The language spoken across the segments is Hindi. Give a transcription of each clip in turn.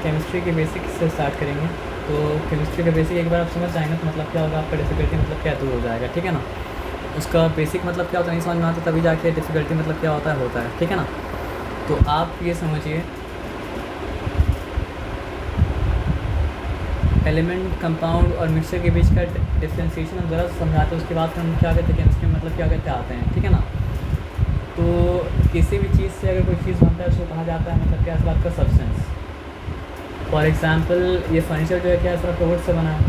केमिस्ट्री के बेसिक से स्टार्ट करेंगे। तो केमिस्ट्री का बेसिक एक बार आप समझ जाएंगे तो मतलब क्या होगा, आपका डिफ़िकल्टी मतलब क्या दूर हो जाएगा, ठीक है ना। उसका बेसिक मतलब क्या होता है नहीं समझ में आता, तभी जाके डिफ़िकल्टी मतलब क्या होता है, ठीक है ना। तो आप ये समझिए एलिमेंट, कंपाउंड और मिक्सचर के बीच का डिफ्रेंसिएशन हम ज़रा समझाते हैं, उसके बाद फिर हम क्या कहते हैं केमिस्ट्री में मतलब क्या कहते आते हैं, ठीक है ना। तो किसी भी चीज़ से अगर कोई चीज़ बनता है उसको कहा जाता है मतलब क्या, आपका सब्सटेंस। फॉर एग्जांपल ये फर्नीचर जो है क्या है, वुड से बना है,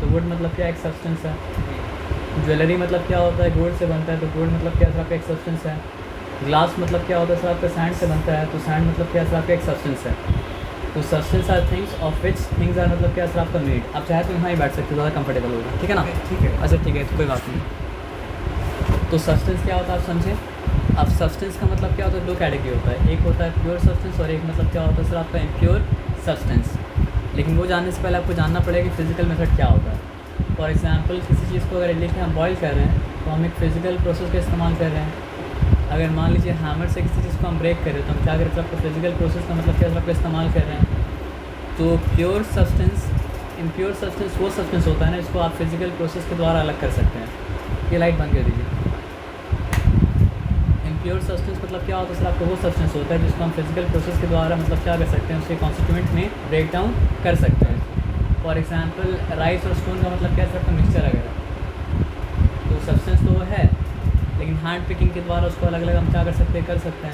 तो वुड मतलब क्या एक सब्सटेंस है। ज्वेलरी मतलब क्या होता है, गोल्ड से बनता है, तो गोल्ड मतलब क्या आपका एक सब्सटेंस है। ग्लास मतलब क्या होता है सर, आपका सैंड से बनता है, तो सैंड मतलब क्या सर आपका एक सब्सटेंस है। तो substance are things of which things are मतलब क्या सर आपका मेड। आप चाहे तो यहाँ ही बैठ सकते हो, ज़्यादा कंफर्टेबल होगा, ठीक है ना। ठीक है। अच्छा ठीक है, तो कोई बात नहीं। तो सब्सटेंस क्या होता है आप समझें। अब सब्सटेंस का मतलब क्या होता है, दो कैटेगरी होता है, एक होता है प्योर सब्सटेंस और एक मतलब क्या होता है सर आपका इम्प्योर सब्सटेंस। लेकिन वो जानने से पहले आपको जानना पड़ेगा कि फिज़िकल मेथड क्या होता है। फॉर एग्जांपल किसी चीज़ को अगर लेके हम बॉयल कर रहे हैं तो हम एक फ़िज़िकल प्रोसेस का इस्तेमाल कर रहे हैं। अगर मान लीजिए हैमर से किसी चीज़ को हम ब्रेक कर रहे हैं तो हम क्या करते हैं, आपको फिज़िकल प्रोसेस का मतलब क्या आपका इस्तेमाल कर रहे हैं। तो प्योर सब्सटेंस, इम्प्योर सब्सटेंस वो सब्सटेंस होता है ना जिसको आप फिज़िकल प्रोसेस के द्वारा अलग कर सकते हैं। ये लाइट बंद कर दीजिए। इम्प्योर सब्सटेंस मतलब क्या होता है सर, आपको वो सब्सटेंस होता है जिसको हम फिज़िकल प्रोसेस के द्वारा मतलब क्या कर सकते हैं, उसके कॉन्स्टिट्यूएंट में ब्रेक डाउन कर सकते हैं। फॉर एग्जांपल राइस और स्टोन का मतलब क्या है सर, आपका मिक्सचर अगर, तो सब्सटेंस तो वो है लेकिन हैंड पिकिंग के द्वारा उसको अलग अलग हम क्या कर सकते हैं,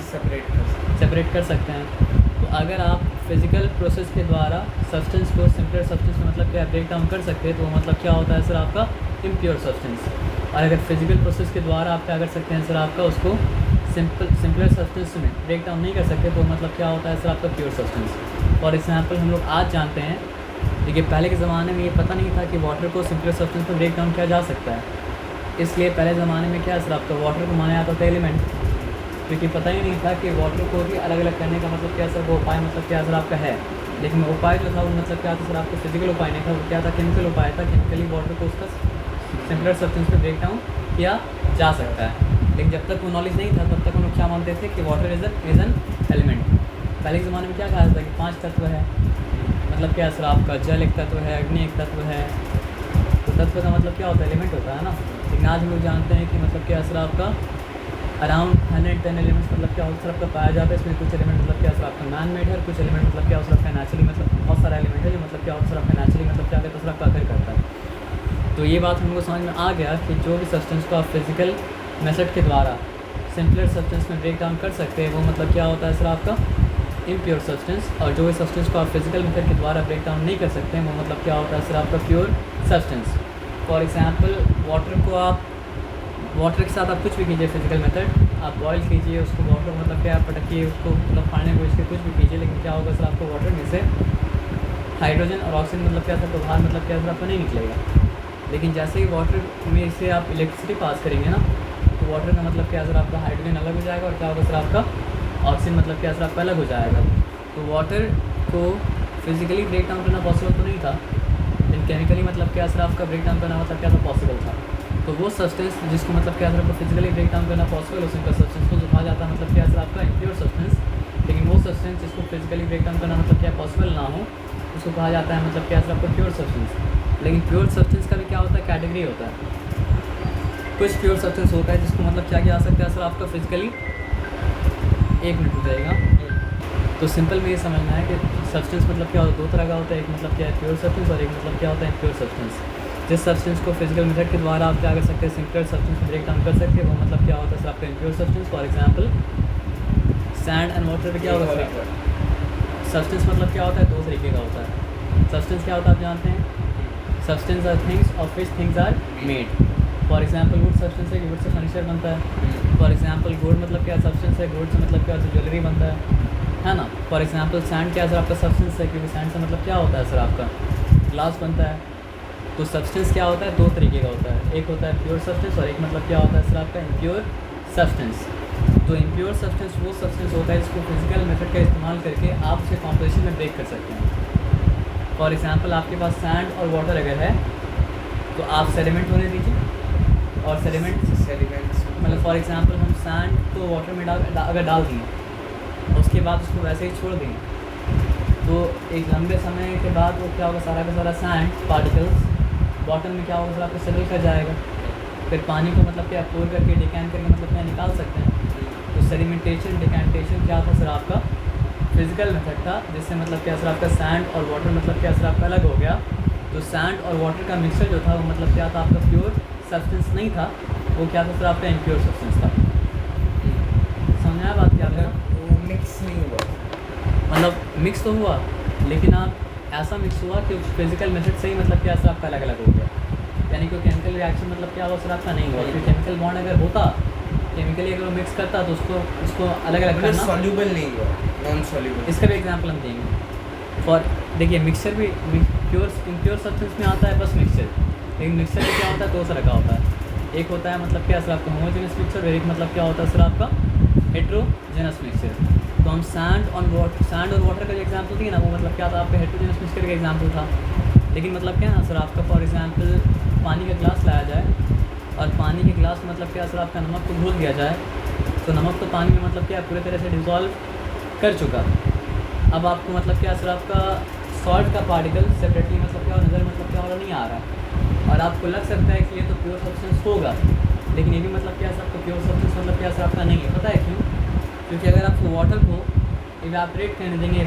सेपरेट कर सकते हैं। तो अगर आप फिज़िकल प्रोसेस के द्वारा सब्सटेंस को सिंपलर सब्सटेंस में मतलब क्या ब्रेक डाउन कर सकते हैं, तो वो मतलब क्या होता है सर आपका इम्प्योर सब्सटेंस। और अगर फिज़िकल प्रोसेस के द्वारा आप क्या कर सकते हैं सर, आपका उसको सिंपलर सब्सटेंस में ब्रेक डाउन नहीं कर सकते, तो मतलब क्या होता है सर आपका प्योर सब्सटेंस। फॉर एग्जांपल हम लोग आज जानते हैं, देखिए पहले के ज़माने में ये पता नहीं था कि वाटर को सिंपलर सब्सटेंस में ब्रेक डाउन किया जा सकता है। इसलिए पहले ज़माने में क्या सर आपका वाटर को माना जाता था एलिमेंट, क्योंकि पता ही नहीं था कि वाटर को भी अलग अलग करने का मतलब क्या सर, वो उपाय मतलब क्या सर आपका है। लेकिन उपाय जो था वो मतलब क्या था सर, आपको फिजिकल उपाय नहीं था, वो क्या था, केमिकल उपाय था। केमिकली वाटर को उसका सिंपलर सब्सटेंस में ब्रेक डाउन किया जा सकता है। लेकिन जब तक वो नॉलेज नहीं था तब तक हम लोग क्या मानते थे कि वाटर इज़ एन एलिमेंट। पहले के ज़माने में क्या कहा था कि 5 तत्व है, मतलब क्या सर आपका जल एक तत्व है, अग्नि एक तत्व है। तो तत्व का मतलब क्या होता है, एलिमेंट होता है ना। लेकिन आज हम लोग जानते हैं कि मतलब क्या सर आपका अराउंड 110 एलिमेंट्स मतलब क्या होता है आपका पाया जाता है। इसमें कुछ एलिमेंट मतलब क्या सर आपका मैन मेड है, कुछ एलिमेंट मतलब क्या होता है आपका नेचुरली, मतलब बहुत सारा एलिमेंट है जो मतलब क्या होता है आपका नेचुरली मतलब क्या कहता है सर आपका अकर करता है। तो ये बात हमको समझ में आ गया कि जो भी सब्सटेंस को आप फिज़िकल मेथड के द्वारा सिंपलर सब्सटेंस में ब्रेक डाउन कर सकते हैं वो मतलब क्या होता है सर आपका इम्प्योर सब्सटेंस। और जो भी सब्सटेंस को आप फिज़िकल मेथड के द्वारा ब्रेक डाउन नहीं कर सकते हैं वो मतलब क्या होता है सर आपका pure substance. For example water के साथ आप कुछ भी कीजिए फिज़िकल मेथड, आप बॉयल कीजिए उसको, वाटर मतलब क्या आप पटकिए उसको, मतलब फाड़ने को इसके कुछ भी कीजिए, लेकिन क्या होगा सर आपको वाटर में से हाइड्रोजन और ऑक्सीजन मतलब क्या सर बाहर मतलब क्या सर आपको नहीं निकलेगा। लेकिन जैसे ही वाटर में से आप इलेक्ट्रिसिटी पास करेंगे ना, तो वाटर का मतलब क्या सर आपका हाइड्रोजन अलग हो जाएगा और क्या होगा सर आपका ऑक्सीजन मतलब क्या सर आपका अलग हो जाएगा। तो वाटर को फिज़िकली ब्रेक डाउन करना पॉसिबल तो नहीं था, लेकिन केमिकली मतलब क्या सर आपका ब्रेक डाउन करना मतलब क्या था पॉसिबल था। तो वो सब्सटेंस जिसको मतलब क्या सर आपको फिज़िकली ब्रेक डाउन करना पॉसिबल हो, सिंपल सब्सटेंस को जो कहा जाता है मतलब क्या सर आपका इम्प्योर सब्सटेंस। लेकिन वो सब्सटेंस जिसको फिज़िकली ब्रेक डाउन करना मतलब क्या पॉसिबल ना हो उसको कहा जाता है मतलब क्या सर आपका प्योर सब्सटेंस। लेकिन प्योर सब्सटेंस का भी क्या होता है, कैटेगरी होता है। कुछ प्योर सब्सटेंस होता है जिसको मतलब क्या किया जा सकता है सर आपका फिज़िकली, 1 मिनट हो जाएगा। तो सिंपल में ये समझना है कि सब्सटेंस मतलब क्या होता है, 2 तरह का होता है, एक मतलब क्या है प्योर सब्सटेंस और एक मतलब क्या होता है इम्प्योर सब्सटेंस। जिस सब्सटेंस को फिजिकल मेथड के द्वारा आप क्या कर सकते हैं, सिंपलर सब्सटेंस में ब्रेक डाउन कर सकते हैं, वो मतलब क्या होता है सर आपका impure substance. For example sand and water में क्या होगा सर, सब्सटेंस मतलब क्या होता है, 2 तरीके का होता है। सब्सटेंस क्या होता है आप जानते हैं, substance are things of which things are made. For example wood substance है कि वुड से फर्नीचर बनता है। फॉर एग्जांपल गोल्ड मतलब क्या सब्सटेंस है, गोल्ड से मतलब क्या होता है ज्वेलरी बनता है ना। फॉर एग्जांपल सैंड क्या सर आपका सब्सटेंस है, क्योंकि सैंड से मतलब क्या होता है सर आपका ग्लास बनता है। तो सब्सटेंस क्या होता है, 2 तरीके का होता है, एक होता है प्योर सब्सटेंस और एक मतलब क्या होता है सर आपका इम्प्योर सब्सटेंस। तो इम्प्योर सब्सटेंस वो सब्सटेंस होता है जिसको फिजिकल मेथड का इस्तेमाल करके आप उसे कॉम्पोजिशन में ब्रेक कर सकते हैं। फॉर एग्जांपल आपके पास सैंड और वाटर अगर है तो आप सेडिमेंट होने दीजिए, और सेडिमेंट्स मतलब फॉर एग्जांपल हम सैंड को वाटर में अगर डाल दिए उसके बाद उसको वैसे ही छोड़ दें तो एक लंबे समय के बाद वो क्या होगा, सारा का सारा सैंड पार्टिकल्स बॉटम में क्या होगा सर आपका सेटल कर जाएगा। फिर पानी को मतलब क्या पोर करके डिकैन करके मतलब क्या निकाल सकते हैं। तो सेडिमेंटेशन डिकैंटेशन क्या था सर आपका फिजिकल मेथड था, जिससे मतलब क्या सर आपका सैंड और वाटर मतलब क्या सर आपका अलग हो गया। तो सैंड और वाटर का मिक्सचर जो था वो मतलब क्या था आपका प्योर सब्सटेंस नहीं था, वो क्या था सर आपका इम्प्योर सब्सटेंस था। समझ आया बात क्या आपका? वो मिक्स नहीं हुआ, मतलब मिक्स तो हुआ, लेकिन आप ऐसा मिक्स हुआ कि फिजिकल मेथड से ही मतलब क्या सर आपका अलग अलग हो गया। यानी कोई केमिकल रिएक्शन मतलब क्या हुआ सर आपका नहीं हुआ। क्योंकि केमिकल बॉन्ड अगर होता, केमिकली अगर वो मिक्स करता तो उसको अलग अलग करना सॉल्यूबल नहीं हुआ, नॉन सॉल्यूबल। इसका भी एग्जांपल हम देंगे। फॉर देखिए मिक्सचर भी प्योर इम्प्योर सब्सटेंस में आता है बस मिक्सचर, लेकिन मिक्सचर में क्या होता है दो तरह का होता है। एक होता है मतलब क्या सर आपका होमोजेनस मिक्सचर, और एक मतलब क्या होता है सर आपका हेट्रोजेनस मिक्सचर। तो हम सैंड और वाटर का जो एग्जाम्पल दिए ना, वो मतलब क्या था आपका हेट्रोजेनस मिक्सचर का एग्जाम्पल था। लेकिन मतलब क्या ना सर आपका फॉर एग्जाम्पल पानी का ग्लास लाया जाए और पानी के ग्लास में मतलब क्या सर आपका नमक को घोल दिया जाए, तो नमक तो पानी में मतलब क्या पूरे तरह से डिज़ोल्व कर चुका। अब आपको मतलब क्या सर आपका सॉल्ट का पार्टिकल सेपरेटली मतलब क्या नज़र मतलब क्या वाला नहीं आ रहा है, और आपको लग सकता है कि ये तो प्योर सब्सटेंस होगा, लेकिन ये भी मतलब क्या सर आपका प्योर सब्सटेंस मतलब क्या सर आपका नहीं है। पता है क्यों? क्योंकि अगर आप वाटर को इवेपोरेट करने देंगे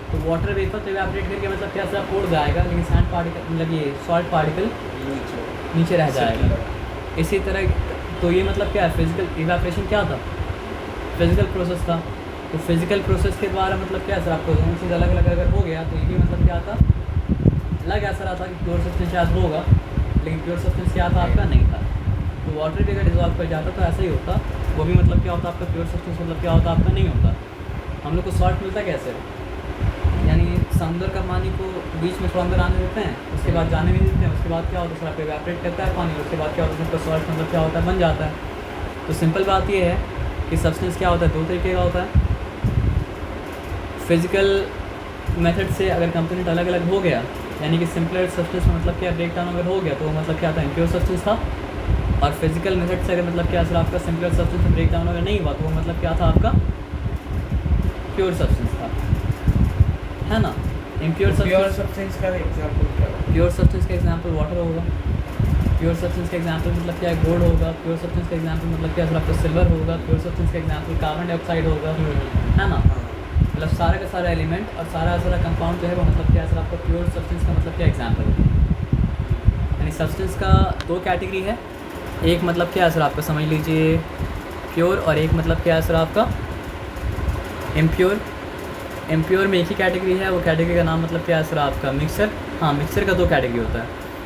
तो वाटर वेपर तो इवेपोरेट करके मतलब क्या सर उड़ जाएगा, लेकिन सैंड पार्टिकल मतलब ये सॉल्ट पार्टिकल नीचे रह जाएगा। इसी तरह तो ये मतलब क्या है फिजिकल इवेपोरेशन क्या था, फिजिकल प्रोसेस था। तो फिजिकल प्रोसेस के द्वारा मतलब क्या सर आपको दोनों चीज़ अलग अलग अगर हो गया तो ये भी मतलब क्या था लग ऐसा रहा था कि प्योर सब्सटेंस शायद होगा, लेकिन प्योर सब्सटेंस क्या था आपका नहीं था। तो वाटर भी अगर डिजॉल्व कर जाता तो ऐसा ही होता, वो भी मतलब क्या होता आपका प्योर सब्सटेंस मतलब क्या होता आपका नहीं होता। हम लोग को सॉल्ट मिलता कैसे, यानी समुद्र का पानी को बीच में थोड़ा अंदर आने देते हैं, उसके बाद जाने भी देते हैं, उसके बाद क्या होता है सर आपका इवेपोरेट करता है पानी, उसके बाद क्या होता है सबका सॉल्ट मतलब क्या होता है बन जाता है। तो सिंपल बात ये है कि सब्सटेंस क्या होता है दो तरीके का होता है। फिजिकल मेथड से अगर कंपोनेंट अलग अलग हो गया, यानी कि सिंपलर सब्सटेंस में मतलब क्या ब्रेक डाउन अगर हो गया तो वो मतलब क्या था इम्प्योर सब्सटेंस था। और फिजिकल मेथड से अगर मतलब क्या सर आपका सिंपलर सब्सटेंस में ब्रेक डाउन अगर नहीं हुआ तो वो मतलब क्या था आपका प्योर सब्सटेंस था, है ना। इम्प्योर सब्सटेंस का एग्जांपल क्या है? प्योर सब्सटेंस का एग्जांपल वाटर होगा, प्योर सब्सटेंस का एग्जांपल मतलब क्या गोल्ड होगा, प्योर सब्सटेंस का एग्जांपल मतलब क्या सर आपका सिल्वर होगा, प्योर सब्सटेंस का एग्जांपल कार्बन डाइऑक्साइड होगा, है ना। मतलब सारा का सारा एलिमेंट और सारा कंपाउंड जो है वो मतलब क्या सर आपका प्योर सब्सटेंस का मतलब क्या एग्जांपल है। यानी सब्सटेंस का दो कैटेगरी है, एक मतलब क्या सर आपका समझ लीजिए प्योर, और एक मतलब क्या सर आपका इम्प्योर। इम्प्योर में एक ही कैटेगरी है, वो कैटेगरी का नाम मतलब क्या है सर आपका मिक्सचर। हाँ, मिक्सचर का दो कैटेगरी होता है।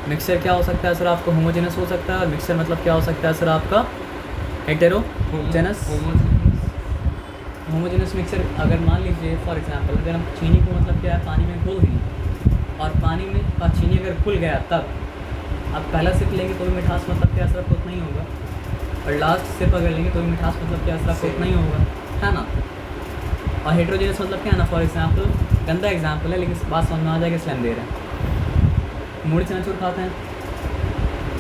मिक्सचर क्या हो सकता है सर आपका होमोजेनस हो सकता है, और मिक्सचर मतलब क्या हो सकता है सर आपका हेटेरोजेनस। होमोजेनस मिक्सचर अगर मान लीजिए फॉर एग्जांपल अगर हम चीनी को मतलब क्या है पानी में घोल दें और पानी में और चीनी अगर घुल गया, तब आप पहला सिप लेंगे तो भी मिठास मतलब क्या सर आपको उतना ही होगा, और लास्ट सिप अगर लेंगे तो भी मिठास मतलब क्या सर आपको उतना ही होगा, है ना। और हेटेरोजेनस मतलब क्या है ना, फॉर एग्जांपल गंदा एग्जांपल है लेकिन बात समझ में आ जाएगा इसलिए हम दे रहे हैं। मुड़ी चनाचूर खाते हैं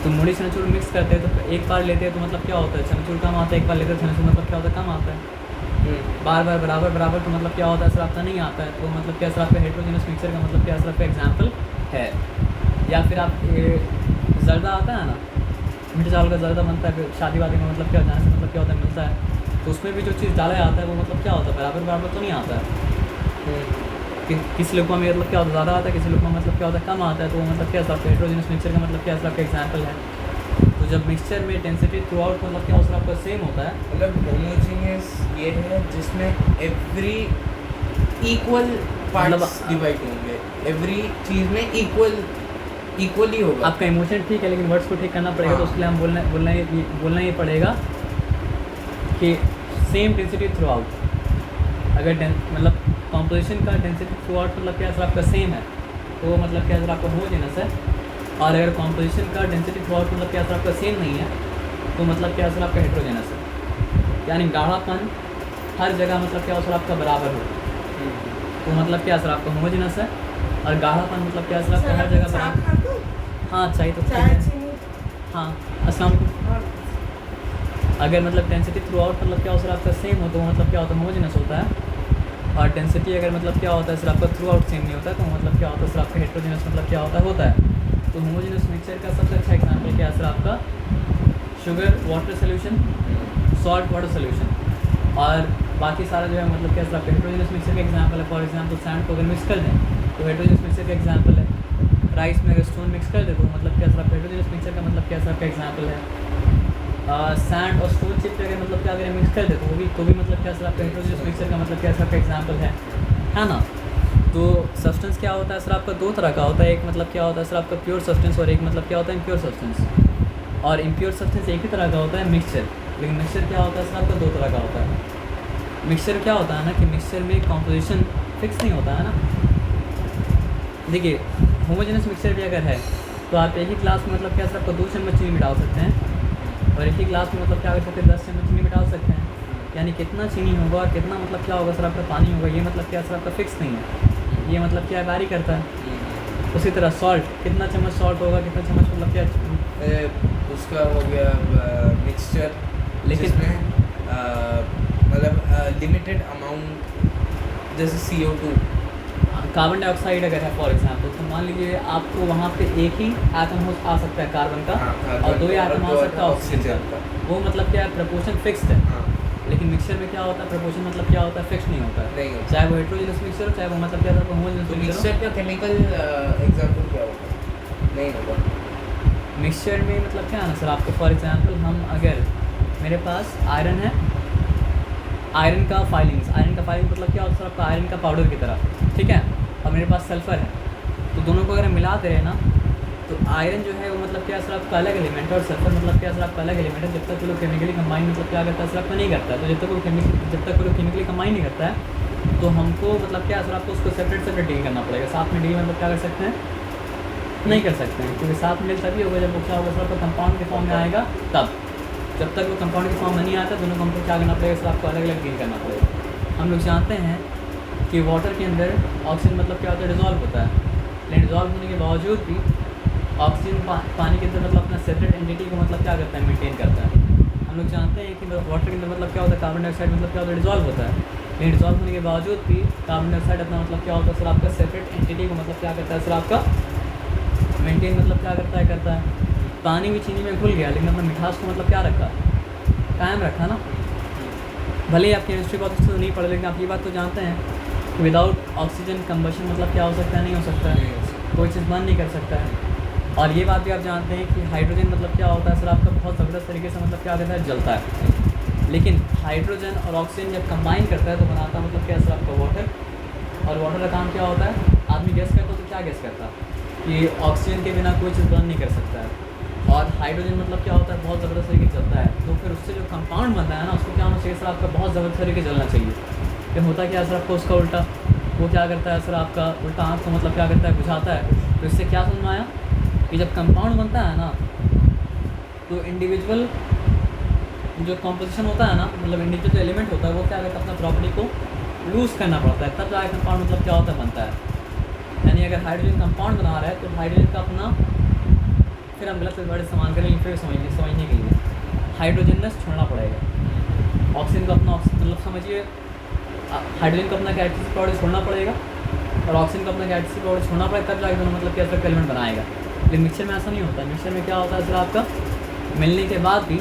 तो मुड़ी चनाचूर मिक्स करते हैं तो एक बार लेते हैं तो मतलब क्या होता है चनाचूर कम आता है, एक बार लेते हैं चनाचूर मतलब क्या होता है कम आता है। बार बार बराबर बराबर तो मतलब क्या होता है सर आपका नहीं आता है, तो मतलब क्या सर आपका हेटेरोजेनस मिक्सचर का मतलब क्या सर आपका एग्जांपल है। या फिर आप जर्दा आता है ना, मीठे चावल का जर्दा बनता है, फिर शादी वादी में मतलब क्या जाने से मतलब क्या होता है मिलता है, तो उसमें भी जो चीज़ डाला जाता है वो मतलब क्या होता है बराबर बराबर तो नहीं आता है। किसी लोगों में मतलब क्या होता है ज़्यादा आता है, किसी लोगों में मतलब क्या होता है कम आता है, तो वो मतलब क्या सर हेटेरोजेनस मिक्सचर का मतलब क्या सर आपका एग्जांपल है। तो जब मिक्सचर में डेंसिटी थ्रू आउट मतलब क्या सर आपका सेम होता है, मतलब होमोजेनियस ये है जिसमें एवरी इक्वल पार्ट्स डिवाइड होंगे, एवरी चीज़ में इक्वली होगा। आपका इमोशन ठीक है लेकिन वर्ड्स को ठीक करना पड़ेगा। तो उसके लिए हम बोलना ही पड़ेगा कि सेम डेंसिटी थ्रू आउट। अगर मतलब कॉम्पोजिशन का डेंसिटी थ्रू आउट मतलब क्या सर आपका सेम है तो मतलब क्या सर आपका होमोजेनस है, और अगर कॉम्पोजिशन का डेंसिटी थ्रू आउट मतलब क्या सर आपका सेम नहीं है तो मतलब क्या सर आपका हेटेरोजेनस है। यानी गाढ़ापन हर जगह मतलब क्या सर आपका बराबर हो तो मतलब क्या सर आपका होमोजेनस है, और गाढ़ापन मतलब क्या सर आपका हर जगह बराबर। हाँ चाहिए तो हाँ अस्सलाम वालेकुम। अगर मतलब डेंसिटी थ्रू आउट मतलब क्या सर आपका सेम हो तो मतलब क्या होता है होमोजेनस होता है, और डेंसिटी अगर मतलब क्या होता है सर आपका थ्रू आउट सेम नहीं होता है, तो मतलब क्या होता है सर आपका हेट्रोजेनस मतलब क्या होता है। तो होमोजेनस मिक्सचर का सबसे अच्छा एग्जांपल क्या है सर आपका, sugar water solution, salt water solution. और बाकी सारा जो है मतलब क्या सर आपका हेट्रोजेनस मिक्सचर का एग्जांपल है। फॉर एग्जांपल सैंड को अगर मिक्स कर दें तो हेट्रोजेनस मिक्सचर का एग्जांपल है। राइस में अगर स्टोन मिक्स कर दे तो मतलब क्या सर आपका हेट्रोजेनस मिक्सचर का मतलब क्या सर आपका एग्जांपल है। सैंड और स्टोन चिप पे अगर मतलब क्या अगर मिक्स कर दे तो भी मतलब क्या सर आपका हेट्रोजेनस मिक्सचर का मतलब क्या सर आपका एग्जांपल है ना। तो सब्सटेंस क्या होता है सर आपका दो तरह का होता है, एक मतलब क्या होता है सर आपका प्योर सब्सटेंस और एक मतलब क्या होता है इम्प्योर सब्सटेंस। और इम्प्योर सब्सटेंस एक ही तरह का होता है मिक्सचर, लेकिन मिक्सचर क्या होता है सर आपका दो तरह का होता है। मिक्सचर क्या होता है ना कि मिक्सचर में कॉम्पोजिशन फिक्स नहीं होता है ना। देखिए होमोजेनस मिक्सचर भी अगर है तो आप एक ही ग्लास में मतलब क्या सर आपको 2 चम्मच चीनी भी डाल सकते हैं, और एक ही ग्लास में मतलब क्या कर सकते हैं 10 चम्मच चीनी भी डाल सकते हैं। यानी कितना चीनी होगा और कितना मतलब क्या होगा सर आपका पानी होगा, ये मतलब क्या सर आपका फिक्स नहीं है, ये मतलब क्या वैरी करता है। उसी तरह सॉल्ट, कितना चम्मच सॉल्ट होगा, कितना चम्मच मतलब क्या उसका हो गया मिक्सचर, लेकिन मतलब लिमिटेड अमाउंट, जैसे CO2 कार्बन डाइऑक्साइड अगर है फॉर एग्जांपल, तो मान लीजिए आपको वहाँ पे एक ही एटम हो आ सकता है कार्बन का, और 2 एटम आ सकता है ऑक्सीजन का। वो मतलब क्या है प्रपोर्शन फिक्स्ड है। लेकिन मिक्सचर में क्या होता है प्रपोर्शन मतलब क्या होता है फिक्स नहीं होता है, चाहे वो हेट्रोजेनस मिक्सचर हो चाहे वो मतलब क्या होता है होमोजेनस मिक्सचर। मिक्सचर का केमिकल एग्जांपल क्या होगा? नहीं होगा मिक्सचर में मतलब क्या है ना सर आपको, फॉर एग्जांपल हम अगर मेरे पास आयरन है, आयरन का फाइलिंग मतलब क्या होता है सर आपका आयरन का पाउडर की तरह, ठीक है, और मेरे पास सल्फ़र है, तो दोनों को अगर हम मिलाते रहे ना तो आयरन जो है वो मतलब क्या सर आपका अलग एलिमेंट है, और सल्फर मतलब क्या सर आपका अलग एलिमेंट है। जब तक वो लोग केमिकली कंबाइन मतलब क्या करता है सर आपका नहीं करता है, तो जब तक वो लोग केमिकली कंबाइन नहीं करता है तो हमको मतलब क्या सर आपको उसको सेपरेट डील करना पड़ेगा। साथ में डील मतलब क्या कर सकते हैं, नहीं कर सकते हैं, क्योंकि साथ में डील तभी होगा जब वो क्या होगा सर आपका कंपाउंड के फॉर्म में आएगा तब। जब तक वो कंपाउंड के फॉर्म में नहीं आता दोनों को हमको क्या करना पड़ेगा सर आपको अलग अलग डील करना पड़ेगा। हम लोग जानते हैं कि वाटर के अंदर ऑक्सीजन मतलब क्या होता है डिज़ोल्व होता है, लेकिन डिज़ोल्व होने के बावजूद भी ऑक्सीजन पानी के अंदर मतलब अपना सेपरेट एंटिटी को मतलब क्या करता है मेंटेन करता है। हम लोग जानते हैं कि वाटर के अंदर मतलब क्या होता है कार्बन डाइऑक्साइड मतलब क्या होता है डिज़ोल्व होता है, लेकिन डिज़ोल्व होने के बावजूद भी कार्बन डाइऑक्साइड अपना मतलब क्या होता है सर आपका सेपरेट एंटिटी को मतलब क्या करता है सर आपका मेंटेन मतलब क्या करता है। पानी भी चीनी में घुल गया लेकिन अपना मिठास को मतलब क्या रखा, कायम रखा ना। भले ही आप केमिस्ट्री बहुत अच्छे से नहीं पढ़े, लेकिन आप ये बात तो जानते हैं कि विदाउट ऑक्सीजन कंबशन मतलब क्या हो सकता है, नहीं हो सकता है, कोई चीज़ बंद नहीं कर सकता है। और ये बात भी आप जानते हैं कि हाइड्रोजन मतलब क्या होता है सर आपका बहुत ज़बरदस्त तरीके से मतलब क्या करता है जलता है। लेकिन हाइड्रोजन और ऑक्सीजन जब कंबाइन करता है तो बनाता मतलब क्या सर आपका वाटर। और वाटर का काम क्या होता है, आदमी गैस करता तो क्या गैस करता कि ऑक्सीजन के बिना कोई चीज़ बंद नहीं कर सकता है। और हाइड्रोजन मतलब क्या होता है बहुत ज़बरदस्त तरीके से जलता है, तो फिर उससे जो कंपाउंड बनता है ना उसको क्या होना चाहिए सर आपका बहुत ज़बरदस्त तरीके से जलना चाहिए। फिर होता क्या है सर आपको उसका उल्टा, वो क्या करता है सर आपका उल्टा आँख को मतलब क्या करता है बुझाता है। तो इससे क्या समझ में आया कि जब कंपाउंड बनता है ना तो इंडिविजुअल जो कॉम्पोजिशन होता है ना मतलब इंडिविजुअल जो एलिमेंट होता है वो क्या करता है अपना प्रॉपर्टी को लूज़ करना पड़ता है, तब जाकर कंपाउंड मतलब क्या होता है बनता है। यानी अगर हाइड्रोजन कंपाउंड बना रहा है तो हाइड्रोजन का अपना, फिर हम गलत वर्ड इस्तेमाल करेंगे फिर समझने के लिए हाइड्रोजनस छोड़ना पड़ेगा। ऑक्सीजन को अपना मतलब समझिए हाइड्रोजन को अपना कैटेसिस पाउडर छोड़ना पड़ेगा और ऑक्सीजन को अपना कैटेसिस पाउडर छोड़ना पड़ेगा, तब जाकर दोनों मतलब क्या सर एलिमेंट बनाएगा। लेकिन मिक्सचर में ऐसा नहीं होता। मिक्सचर में क्या होता है सर आपका मिलने के बाद भी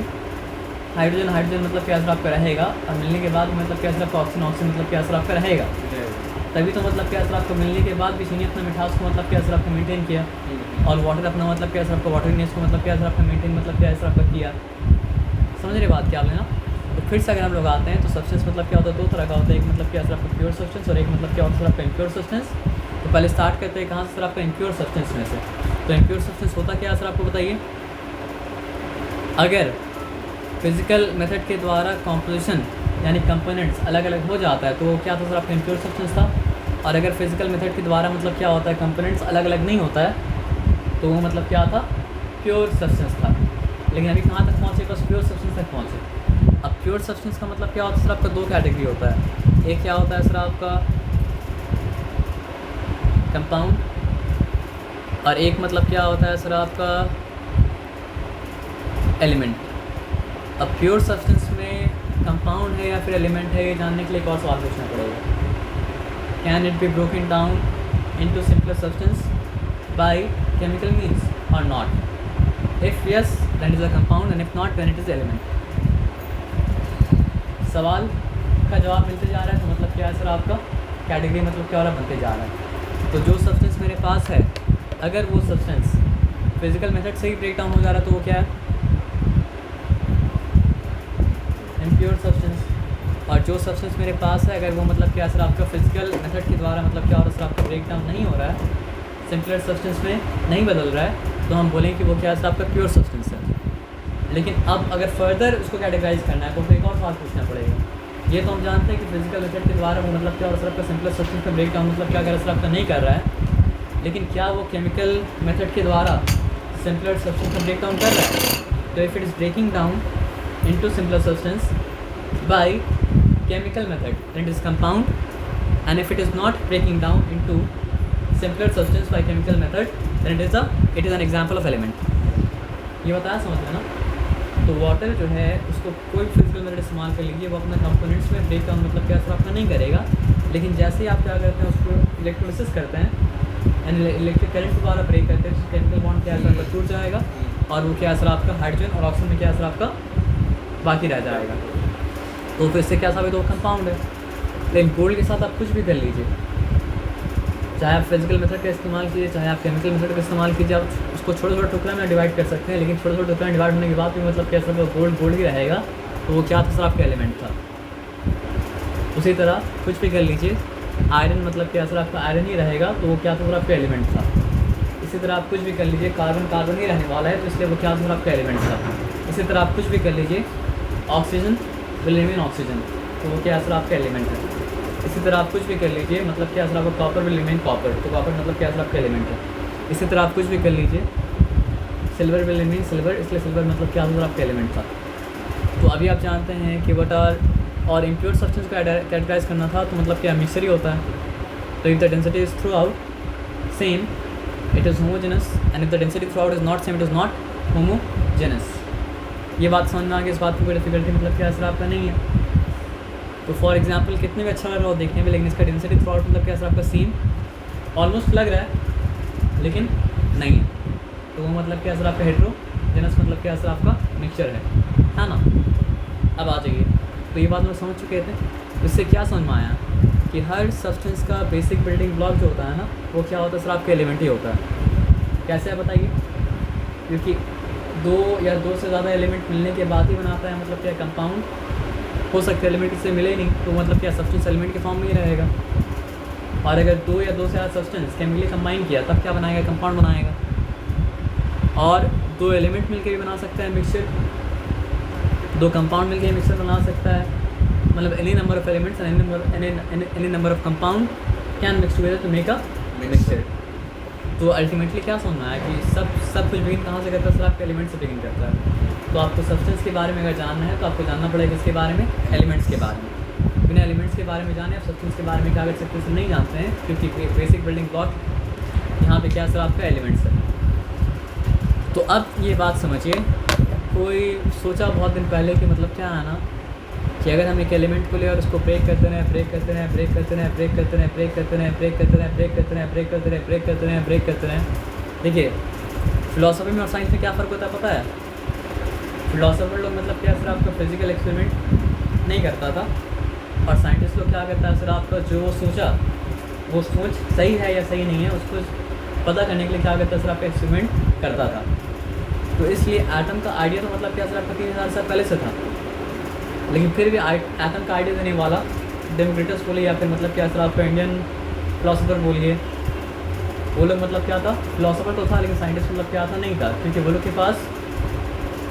हाइड्रोजन मतलब क्या सर आपका रहेगा, और मिलने के बाद मतलब क्या सर आपका ऑक्सीजन मतलब क्या सर आपका रहेगा। तभी तो मतलब क्या सर आपको मिलने के बाद भी चीनी अपना मिठास को मतलब क्या सर आपको मेंटेन किया, और वाटर अपना मतलब क्या सर आपका वाटरनेस को मतलब क्या सर आपका मेंटेन मतलब क्या सर आपका किया। समझ रहे बात क्या आपने ना। तो फिर से अगर हम लोग आते हैं तो सब्सटेंस मतलब क्या होता है दो तरह का होता है, एक मतलब क्या सर आपका प्योर सब्सटेंस और एक मतलब क्या होता है सर आपका इम्प्योर सब्सटेंस। तो पहले स्टार्ट करते हैं कहाँ से सर आपका इम्प्योर सब्सटेंस में से। तो इम्प्योर सब्सटेंस होता क्या है सर आपको बताइए। अगर फिजिकल मेथड के द्वारा कॉम्पोजिशन यानी कंपोनेंट्स अलग अलग हो जाता है तो वो क्या था सर आपका इम्प्योर सब्सटेंस था। और अगर फिजिकल मेथड के द्वारा मतलब क्या होता है कंपोनेंट्स अलग अलग नहीं होता है तो वो मतलब क्या था प्योर सब्सटेंस था। लेकिन अभी कहाँ तक पहुँचे, बस प्योर सब्सटेंस तक पहुँचे। अब प्योर सब्सटेंस का मतलब क्या होता है सर आपका दो कैटेगरी होता है। एक क्या होता है सर आपका कंपाउंड, और एक मतलब क्या होता है सर आपका एलिमेंट। अब प्योर सब्सटेंस में कंपाउंड है या फिर एलिमेंट है ये जानने के लिए एक और सवाल पूछना पड़ेगा। Can it be broken down into simpler substance by chemical means और not? If yes then is a compound and if not then it is element. सवाल का जवाब मिलते जा रहा है तो मतलब क्या है सर आपका कैटेगरी मतलब क्या हो रहा है बनते जा रहा है। तो जो सब्सटेंस मेरे पास है अगर वो सब्सटेंस फिजिकल मेथड से ही ब्रेक डाउन हो जा रहा है तो वो क्या है इम्प्योर सब्सटेंस। और जो सब्सटेंस मेरे पास है अगर वो मतलब क्या सर आपका फिजिकल मेथड के द्वारा मतलब क्या हो रहा है सर आपका ब्रेक डाउन नहीं हो रहा है, सिंपलर सब्सटेंस में नहीं बदल रहा है, तो हम बोलेंगे कि वो क्या है सर आपका प्योर सब्सटेंस है। लेकिन अब अगर फर्दर उसको कैटेगराइज करना है तो एक और सवाल पूछना पड़ेगा। ये तो हम जानते हैं कि फिजिकल मेथड के द्वारा वो मतलब क्या हो रहा है सर आपका सिंपलर सब्सटेंस का ब्रेक डाउन मतलब क्या कर रहा है सर आपका नहीं कर रहा है, लेकिन क्या वो केमिकल मेथड के द्वारा सिंपलर सब्सटेंस का ब्रेक डाउन कर रहा है? तो if it is breaking down into simpler substance by chemical method then it is compound, and if it is not breaking down into simpler substance by chemical method then it is an example of element. ये बताया समझ में ना? तो वाटर जो है उसको कोई फिजिकल मेथड इस्तेमाल कर लीजिए, वो अपने कंपोनेंट्स में ब्रेक डाउन मतलब क्या असर आपका नहीं करेगा, लेकिन जैसे ही आप क्या करते हैं उसको इलेक्ट्रोलिसिस करते हैं एंड इलेक्ट्रिक करंट के द्वारा ब्रेक करते हैं तो केमिकल बॉन्ड क्या असर आपका टूट जाएगा और वो क्या असर आपका हाइड्रोजन और ऑक्सीजन में क्या असर आपका बाकी रह जाएगा। तो फिर इससे क्या साबित हो कंपाउंड है। लेकिन गोल्ड के साथ आप कुछ भी कर लीजिए, चाहे आप फिजिकल मेथड का इस्तेमाल कीजिए चाहे आप केमिकल मेथड का इस्तेमाल कीजिए, आप उसको छोटे छोटे टुकड़े में डिवाइड कर सकते हैं, लेकिन छोटे छोटे टुकड़े में डिवाइड होने के बाद भी मतलब कैसा गोल्ड ही रहेगा, तो वो क्या था सर आपका एलिमेंट था। उसी तरह कुछ भी कर लीजिए, आयरन मतलब क्या सर आपका आयरन ही रहेगा तो वो क्या था सर आपका एलिमेंट था। इसी तरह आप कुछ भी कर लीजिए, कार्बन ही रहने वाला है तो इसलिए वो क्या था सर आपका एलिमेंट था। इसी तरह आप कुछ भी कर लीजिए, ऑक्सीजन विल रिमेन ऑक्सीजन तो वो क्या सर आपका एलिमेंट है। इसी तरह आप कुछ भी कर लीजिए, मतलब क्या सर आपका कॉपर विल रिमेन कॉपर तो कॉपर मतलब क्या सर आपका एलिमेंट है। इसी तरह आप कुछ भी कर लीजिए, सिल्वर विल रिमेन सिल्वर इसलिए सिल्वर मतलब क्या सर आपका एलिमेंट था। तो अभी आप जानते हैं कि वट आर और इम्प्योर सब्सटेंस को कैटेगराइज करना था तो मतलब क्या मिक्सर ही होता है। तो if the density is through out same it is homogeneous and if the density through out is not same it is not homogeneous. ये बात समझ में आ गई, इस बात की कोई डिफिकल्टी मतलब क्या असर आपका नहीं है। तो फॉर एग्जांपल कितने भी अच्छा लग रहा हो देखने में, लेकिन इसका डेंसिटी थ्रू आउट मतलब क्या असर आपका सेम ऑलमोस्ट लग रहा है लेकिन नहीं है, तो वो मतलब क्या असर आपका हेटेरोजेनस मतलब क्या असर आपका मिक्सचर है ना। अब आ जाइए, तो ये बात हम समझ चुके थे। इससे क्या समझ में आया कि हर सब्सटेंस का बेसिक बिल्डिंग ब्लॉक जो होता है ना वो क्या होता है सर आपका एलिमेंट ही होता है। कैसे है बताइए? क्योंकि दो या दो से ज़्यादा एलिमेंट मिलने के बाद ही बनाता है मतलब क्या कंपाउंड। हो सकता है एलिमेंट इससे मिले नहीं तो मतलब क्या सब्सटेंस एलिमेंट के फॉर्म में ही रहेगा। और अगर दो या दो से ज़्यादा सब्सटेंस केमिकली कंबाइन किया तब क्या बनाएगा कंपाउंड बनाएगा। और दो एलिमेंट मिलकर भी बना सकता है मिक्सचर, दो कंपाउंड मिलकर मिक्सचर बना सकता है, मतलब any number of elements any number of compound can mix together to make a mixture. तो अल्टीमेटली क्या समझना है कि सब कुछ बिगिन कहाँ से करता है सर आपके एलिमेंट से बिगिन करता है। तो आपको सब्सटेंस के बारे में अगर जानना है तो आपको जानना पड़ेगा इसके बारे में एलिमेंट्स के बारे में। बिना एलिमेंट्स के बारे में जाने आप सब्सटेंस के बारे में क्या कर सकते हैं नहीं जानते हैं, क्योंकि बेसिक बिल्डिंग ब्लॉक यहाँ पे क्या सर आपका एलिमेंट्स है। तो अब ये बात समझिए, कोई सोचा बहुत दिन पहले कि मतलब क्या है ना कि अगर हम एक एलिमेंट को ले और उसको ब्रेक करते रहें ब्रेक करते रहें ब्रेक करते रहें ब्रेक करते रहें ब्रेक करते रहें ब्रेक करते रहें ब्रेक करते रहें ब्रेक करते रहें ब्रेक करते रहें ब्रेक करते रहें। देखिए फिलोसफी में और साइंस में क्या फ़र्क होता है पता है? फिलोसफर लोग मतलब क्या सर आपका फिजिकल एक्सपेरिमेंट नहीं करता था और साइंटिस्ट लोग क्या करता है सर आपका जो वो सोचा वो सोच सही है या सही नहीं है उसको पता करने के लिए क्या करता है सर आपका एक्सपेरिमेंट करता था। तो इसलिए एटम का आइडिया तो मतलब क्या सर आपका 3000 साल पहले से था, लेकिन फिर भी एटम का आइडिया देने वाला डेमोक्रिटस बोलिए या फिर मतलब क्या सर आपका इंडियन फिलोसफर बोलिए, वो लोग मतलब क्या था फिलोसफर तो था लेकिन साइंटिस्ट मतलब क्या था नहीं था, क्योंकि वो लोग के पास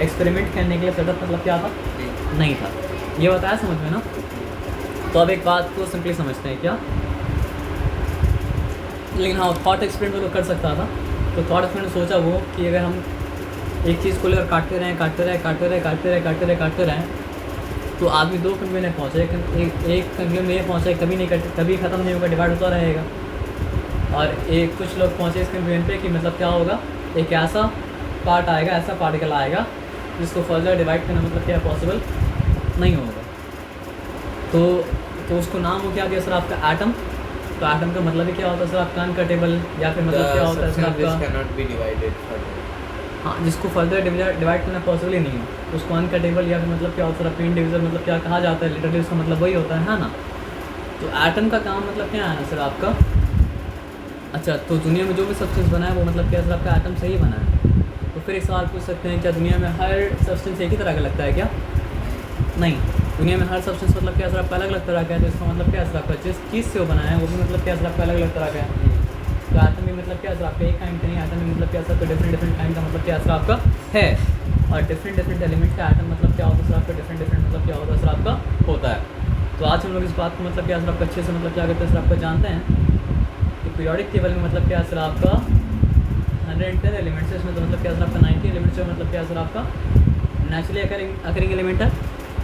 एक्सपेरिमेंट करने के लिए सेटअप मतलब क्या था नहीं था। ये बताया समझ में ना। तो अब एक बात को सिंपली समझते हैं क्या, लेकिन हाँ थॉट एक्सपेरिमेंट वो लोग कर सकता था। तो थॉट एक्सपेरिमेंट सोचा वो कि अगर हम एक चीज़ को लेकर काटते रहें तो आदमी दो कंक्लूजन पहुँचे, एक कंक्लूजन में ये पहुँचे कभी नहीं कभी ख़त्म नहीं होगा, डिवाइड होता रहेगा। और एक कुछ लोग पहुँचे इस कंक्लूजन पे कि मतलब क्या होगा एक ऐसा पार्ट आएगा ऐसा पार्टिकल आएगा जिसको फर्दर डिवाइड करना मतलब क्या पॉसिबल नहीं होगा। तो उसको नाम हो क्या दिया सर आपका एटम। तो एटम का मतलब ही क्या होता है सर आपका अनकटेबल, या फिर मतलब क्या होता है सर आपका cannot be divided further. हाँ, जिसको फर्दर डिवाइड करना पॉसिबल ही नहीं है उसको अनकटेबल या फिर मतलब क्या होता है सर इनडिविजुअल मतलब क्या कहा जाता है, लिटरली उसका मतलब वही होता है ना। तो एटम का काम मतलब क्या है ना सर आपका, अच्छा तो दुनिया में जो भी सब्सटेंस बना है वो मतलब क्या सर आपका एटम से ही बना है। तो फिर एक सवाल पूछ सकते हैं क्या दुनिया में हर सब्सटेंस एक ही तरह का लगता है क्या? नहीं, दुनिया में हर सब्सटेंस मतलब क्या सर आपका अलग अलग तरह का है। तो इसका मतलब क्या सर आपका जिस चीज़ से वो बना है वो भी मतलब क्या सर आपका अलग अलग तरह का है। तो एटम भी मतलब क्या सर आपका एक काइंड का नहीं, एटम भी मतलब क्या सर आपका डिफरेंट काइंड का मतलब क्या सर आपका है। और डिफरेंट एलिमेंट का एटम मतलब क्या होता है सर आपका डिफरेंट मतलब क्या होता है सर आपका होता है। तो आज हम लोग इस बात को मतलब क्या सर आपका अच्छे से मतलब क्या करते हैं सर आपका जानते हैं कि पीरियोडिक टेबल में मतलब क्या सर आपका 110 एलिमेंट्स है, इसमें तो मतलब क्या सर आपका 90 एलिमेंट्स है मतलब क्या सर आपका नेचुरली अकरिंग एलिमेंट है,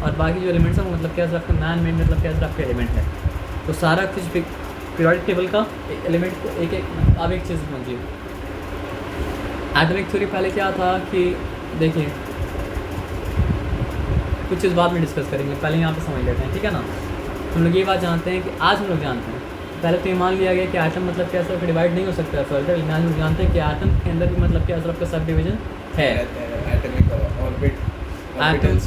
और बाकी जो एलिमेंट्स हैं वो मतलब क्या सर आपका मैन मेड मतलब क्या सर आपका एलिमेंट है। तो सारा कुछ पीरियोडिक टेबल का एलिमेंट को एक एक अब एक चीज़ समझिए। एटॉमिक थ्योरी पहले क्या था कि देखिए कुछ चीज़ बाद में डिस्कस करेंगे, पहले यहाँ पे समझ लेते हैं, ठीक है ना। हम लोग ये बात जानते हैं कि आज हम लोग जानते हैं, पहले तो ये मान लिया गया कि एटम मतलब क्या सर डिवाइड नहीं हो सकता है फर्दर, लेकिन आज हम लोग जानते हैं कि एटम के अंदर भी मतलब क्या सर आपका सब डिवीजन है। Atomic orbit. Atoms.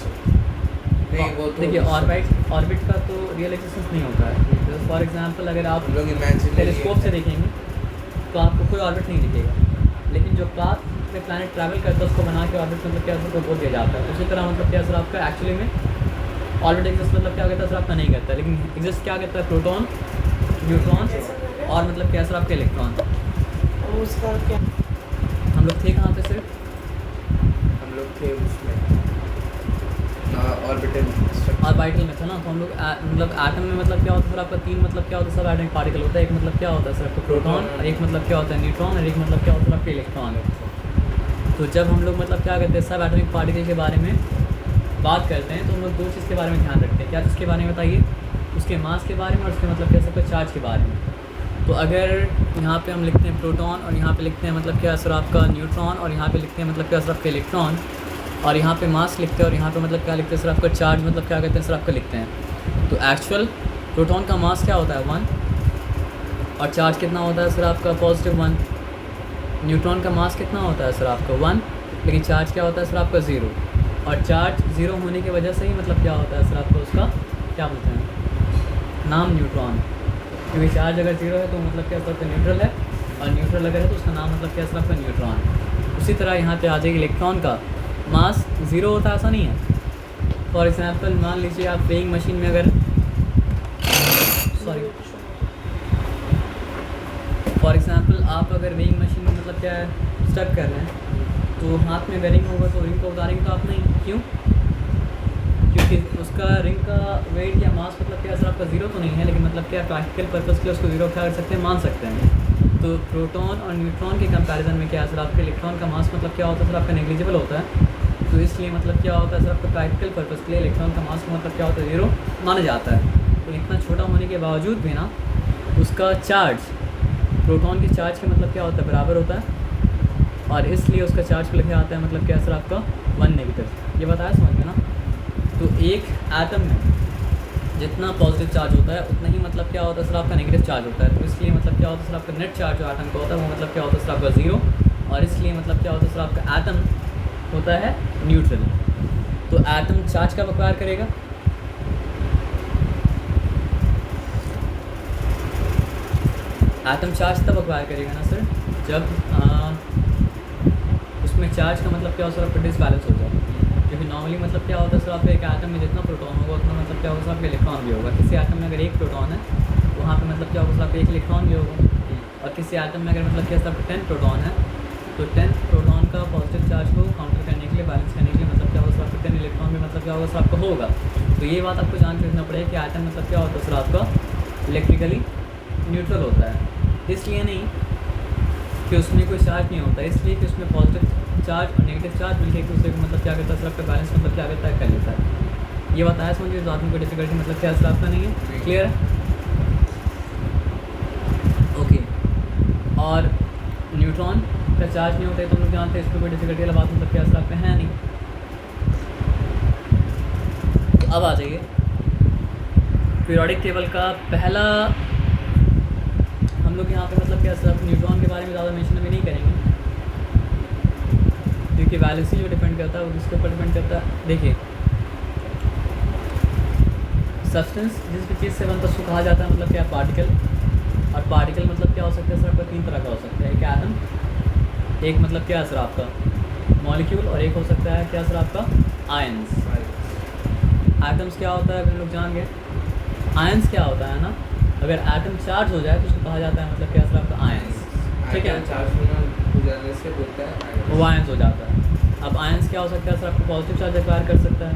नहीं वो तो देखिए ऑर्बिट का तो रियल एक्सिस्टेंस नहीं होता है। जैसे फॉर एग्जांपल अगर आप हम लोग इमेजिन टेलीस्कोप से देखेंगे तो आपको कोई ऑर्बिट नहीं दिखेगा, लेकिन जो पाथ पे प्लैनेट ट्रैवल करता है उसको बना के ऑर्बिट मतलब क्या सर बोल दिया जाता है। उसी तरह मतलब क्या सर आपका एक्चुअली में ऑर्बिट एग्जिस्ट मतलब क्या कहता है सर आपका नहीं करता है, लेकिन एग्जिस्ट क्या कहता है प्रोटॉन, न्यूट्रॉन और मतलब क्या सर आपके इलेक्ट्रॉन। उसका क्या हम लोग थे कहाँ पे सर? हम लोग थे उसमें ऑर्बिटल ऑर्बिटल में था ना। तो हम लोग मतलब एटम में मतलब क्या होता है सर आपका तीन मतलब क्या होता है सब एटॉमिक पार्टिकल होता है। एक मतलब क्या होता है सर आपका प्रोटॉन, और एक मतलब क्या होता है न्यूट्रॉन, और एक मतलब क्या होता है आपका इलेक्ट्रॉन। तो जब हम लोग मतलब क्या करते हैं सब एटॉमिक पार्टिकल के बारे में बात करते हैं तो हम लोग दो चीज़ के बारे में ध्यान रखते हैं। क्या चीज़ के बारे में बताइए? उसके मास के बारे में और उसके मतलब क्या सर चार्ज के बारे में। तो अगर यहाँ पे हम लिखते हैं प्रोटॉन और यहाँ पे लिखते हैं मतलब क्या सर आपका न्यूट्रॉन, और यहाँ पे लिखते हैं मतलब क्या सर आपका इलेक्ट्रॉन, और यहाँ पे मास लिखते हैं और यहाँ पे मतलब क्या लिखते हैं सर आपका चार्ज मतलब क्या कहते हैं सर आपका लिखते हैं। तो एक्चुअल प्रोटॉन का मास क्या होता है 1, और चार्ज कितना होता है सर आपका +1। न्यूट्रॉन का मास कितना होता है सर आपका 1, लेकिन चार्ज क्या होता है सर आपका 0। और चार्ज 0 होने की वजह से ही मतलब क्या होता है सर आपको उसका क्या बोलते हैं नाम न्यूट्रॉन, क्योंकि चार्ज अगर 0 है तो मतलब क्या सर आपका न्यूट्रल है, और न्यूट्रल अगर है तो उसका नाम मतलब क्या सर आपका न्यूट्रॉन। उसी तरह यहाँ पे आ जाएगी इलेक्ट्रॉन का मास 0 होता है, ऐसा नहीं है। फॉर एग्जांपल मान लीजिए आप वेइंग मशीन में अगर फॉर एग्जांपल आप अगर वेइंग मशीन में मतलब क्या है स्टक कर रहे हैं तो हाथ में अगर रिंग होगा तो रिंग को उतारेंगे तो आप नहीं, क्यों? क्योंकि उसका रिंग का वेट या मास मतलब क्या सर आपका 0 तो नहीं है, लेकिन मतलब क्या प्रैक्टिकल पर्पज़ के लिए उसको 0 क्या कर सकते हैं मान सकते हैं। तो प्रोटॉन और न्यूट्रॉन के कंपैरिजन में क्या सर आपके इलेक्ट्रॉन का मास मतलब क्या होता है सर आपका नेग्लिजिबल होता है। तो इसलिए मतलब क्या होता है सर आपका प्रैक्टिकल पर्पज़ के लिए इलेक्ट्रॉन का मास मतलब क्या होता है 0 माना जाता है। तो इतना छोटा होने के बावजूद भी ना उसका चार्ज प्रोटॉन के चार्ज के मतलब क्या होता है बराबर होता है, और इसलिए उसका चार्ज पे लिखा आता है मतलब क्या सर आपका 1 नेगेटिव। ये बताया समझ में ना। तो एक एटम में जितना पॉजिटिव चार्ज होता है उतना ही मतलब क्या होता है सर आपका नेगेटिव चार्ज होता है। तो इसलिए मतलब क्या होता है सर आपका नेट चार्ज जो एटम का होता है वो मतलब क्या होता है सर आपका 0, और इसलिए मतलब क्या होता है सर आपका एटम होता है न्यूट्रल। तो एटम चार्ज का एक्वायर करेगा, एटम चार्ज तब एक्वायर करेगा ना सर जब उसमें चार्ज का मतलब क्या होता है सर आपका डिसबैलेंस हो जाए। क्योंकि नॉर्मली मतलब क्या होता है सर आपके एक एटम में जितना प्रोटॉन होगा उतना मतलब क्या होगा सर आपका इलेक्ट्रॉन भी होगा। किसी एटम में अगर एक प्रोटॉन है तो वहाँ पे मतलब क्या होगा सर आपका एक इलेक्ट्रॉन भी होगा, और किसी एटम में अगर मतलब क्या सर आपका 10 प्रोटॉन है तो 10 प्रोटॉन का पॉजिटिव चार्ज को काउंटर करने के लिए बैलेंस करने के लिए मतलब क्या होगा सर आपका 10 इलेक्ट्रॉन भी मतलब क्या होगा सर आपका होगा। तो ये बात आपको जान के रखना पड़ेगा कि एटम मतलब क्या होता है सर आपका इलेक्ट्रिकली न्यूट्रल होता है। इसलिए नहीं कि उसमें कोई चार्ज नहीं होता, इसलिए कि उसमें पॉजिटिव चार्ज और नेगेटिव चार्ज मिलकर एक दूसरे को मतलब क्या करता है सर आपका बैलेंस मतलब क्या करता है कर लेता है। ये बताया समझिए, तो आपको कोई डिफिकल्टी मतलब क्या सर आपका नहीं है, क्लियर है? ओके। और न्यूट्रॉन का चार्ज नहीं होता है तो हम लोग जानते हैं, इसमें कोई डिफिकल्टी वाला बात मतलब क्या सर आपका है नहीं। तो अब आ जाइए पीरियोडिक टेबल का पहला लोग यहाँ पे मतलब क्या सिर्फ न्यूट्रॉन के बारे में ज़्यादा मेंशन अभी नहीं करेंगे, क्योंकि वैलेंसी जो डिपेंड करता है वो किसके ऊपर डिपेंड करता है। देखिए सब्सटेंस जिस भी चीज़ से बनता है उसको कहा जाता है मतलब क्या पार्टिकल, और पार्टिकल मतलब क्या हो सकता है सर आपका 3 तरह का हो सकता है, एक एटम, एक मतलब क्या है सर आपका मॉलिक्यूल, और एक हो सकता है क्या सर आपका आयंस। एटम्स क्या होता है अगर लोग जान गए, आयंस क्या होता है ना, अगर एटम चार्ज हो जाए तो उसको कहा जाता है मतलब क्या सर आपका आयंस, ठीक है, चार्ज होना हो जाने से बोलता है वो आयंस हो जाता है। अब आयंस क्या हो सकता है सर आपको पॉजिटिव चार्ज एक्वायर कर सकता है,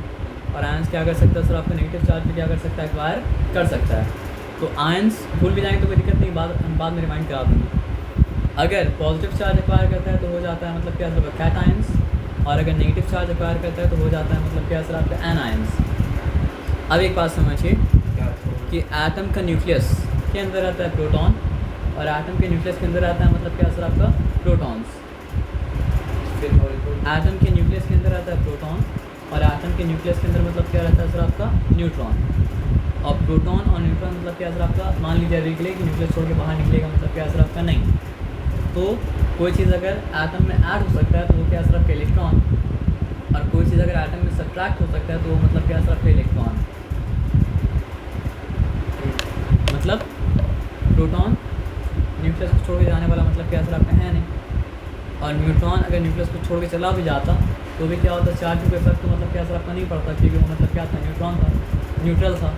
और आयंस क्या कर सकता है सर आपका नेगेटिव चार्ज भी क्या कर सकता है एक्वायर कर सकता है। तो आयंस भूल भी जाएंगे तो कोई दिक्कत नहीं, बाद में रिमाइंड करा दूँगी। अगर पॉजिटिव चार्ज एक्वायर करता है तो हो जाता है मतलब क्या सर कैट आयंस, और अगर नेगेटिव चार्ज एक्वायर करता है तो हो जाता है मतलब क्या सर आपका एन आयंस। अब एक बात समझिए कि एटम का न्यूक्लियस के अंदर रहता है प्रोटॉन, और एटम के न्यूक्लियस के अंदर रहता है मतलब क्या सर आपका प्रोटॉन्स। एटम के न्यूक्लियस के अंदर रहता है प्रोटॉन, और एटम के न्यूक्लियस के अंदर मतलब क्या रहता है सर आपका न्यूट्रॉन। और प्रोटॉन और न्यूट्रॉन मतलब क्या सर आपका, मान लीजिए अभी के लिए कि न्यूक्लियस छोड़ के बाहर निकलेगा मतलब क्या सर आपका नहीं, तो कोई चीज़ अगर एटम में ऐड हो सकता है तो वो क्या सर आपका इलेक्ट्रॉन, और कोई चीज़ अगर एटम में सब्ट्रैक्ट हो सकता है तो वो मतलब क्या सर आपका इलेक्ट्रॉन। मतलब प्रोटॉन न्यूक्लियस को छोड़ के जाने वाला मतलब क्या सर आपका है नहीं, और न्यूट्रॉन अगर न्यूक्लियस को छोड़ के चला भी जाता तो भी क्या होता, चार्ज के इफेक्ट तो मतलब क्या सर आपका नहीं पड़ता, क्योंकि वो मतलब क्या था, न्यूट्रॉन था, न्यूट्रल था,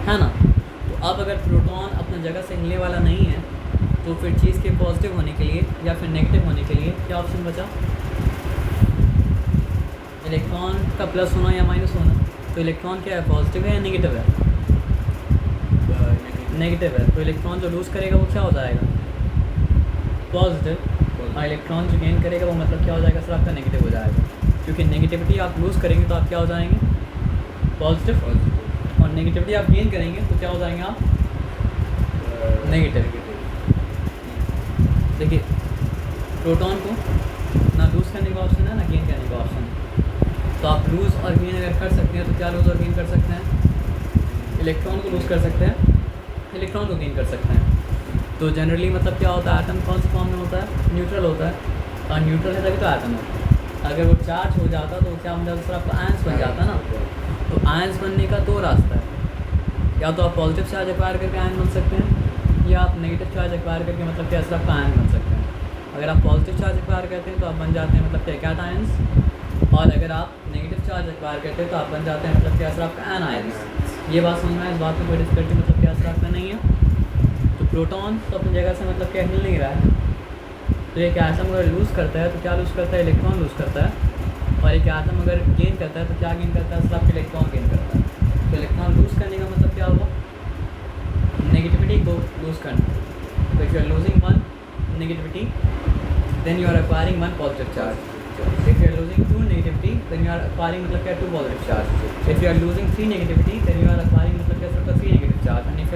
है ना। तो अब अगर प्रोटॉन अपना जगह से हिलने वाला नहीं है तो फिर चीज़ के पॉजिटिव होने के लिए या फिर नेगेटिव होने के लिए क्या ऑप्शन बचा, इलेक्ट्रॉन का प्लस होना या माइनस होना। तो इलेक्ट्रॉन क्या है, पॉजिटिव है या नेगेटिव है, नेगेटिव है, तो इलेक्ट्रॉन जो लूज़ करेगा वो क्या हो जाएगा, पॉजिटिव, और इलेक्ट्रॉन जो गेन करेगा वो मतलब क्या हो जाएगा सर आपका नेगेटिव हो जाएगा, क्योंकि नेगेटिविटी आप लूज़ करेंगे तो आप क्या हो जाएंगे, पॉजिटिव, और नेगेटिविटी आप गेन करेंगे तो क्या हो जाएंगे आप, नेगेटिव। देखिए प्रोटॉन को ना लूज़ करने का ऑप्शन है ना गेन करने का ऑप्शन है, तो आप लूज़ और गेन अगर कर सकते हैं तो क्या लूज़ और गेन कर सकते हैं, इलेक्ट्रॉन को लूज़ कर सकते हैं, इलेक्ट्रॉन को गेन कर सकते हैं। तो जनरली मतलब क्या होता है, एटम कौन से फॉर्म में होता है, न्यूट्रल होता है, और न्यूट्रल है तभी तो एटम है। अगर वो चार्ज हो जाता तो क्या बन जाता सर आपका आयंस बन जाता ना। तो आयंस बनने का 2 रास्ता है, या तो आप पॉजिटिव चार्ज एक्वायर करके आयन बन सकते हैं, या आप नेगेटिव चार्ज एक्वायर करके मतलब क्या सर आपका आयन बन सकते हैं। अगर आप पॉजिटिव चार्ज एक्वायर करते हैं तो आप बन जाते हैं मतलब क्या कैट आयंस, और अगर आप नेगेटिव चार्ज एक्वायर करते हैं तो आप बन जाते हैं मतलब क्या सर आपका एन आयंस। ये बात समझना है, इस बात में कोई डिफिकल्टी मतलब क्या सर आपका नहीं है। तो प्रोटॉन तो अपनी जगह से मतलब क्या हिल नहीं रहा है, तो एक एटम अगर लूज़ करता है तो क्या लूज़ करता है, इलेक्ट्रॉन लूज़ करता है, और एक एटम अगर गेन करता है तो क्या गेन करता है सर आपका इलेक्ट्रॉन गेन करता है। तो इलेक्ट्रॉन लूज़ करने का मतलब क्या हुआ, नेगेटिविटी को लूज़ करना। तो if you are losing 1 negativity then you are acquiring 1 positive charge. If you are losing 2 negativity, then you are acquiring मतलब क्या 2 positive charge. If you are losing 3 negativity, then you are acquiring मतलब क्या sir 3 negative charge. And if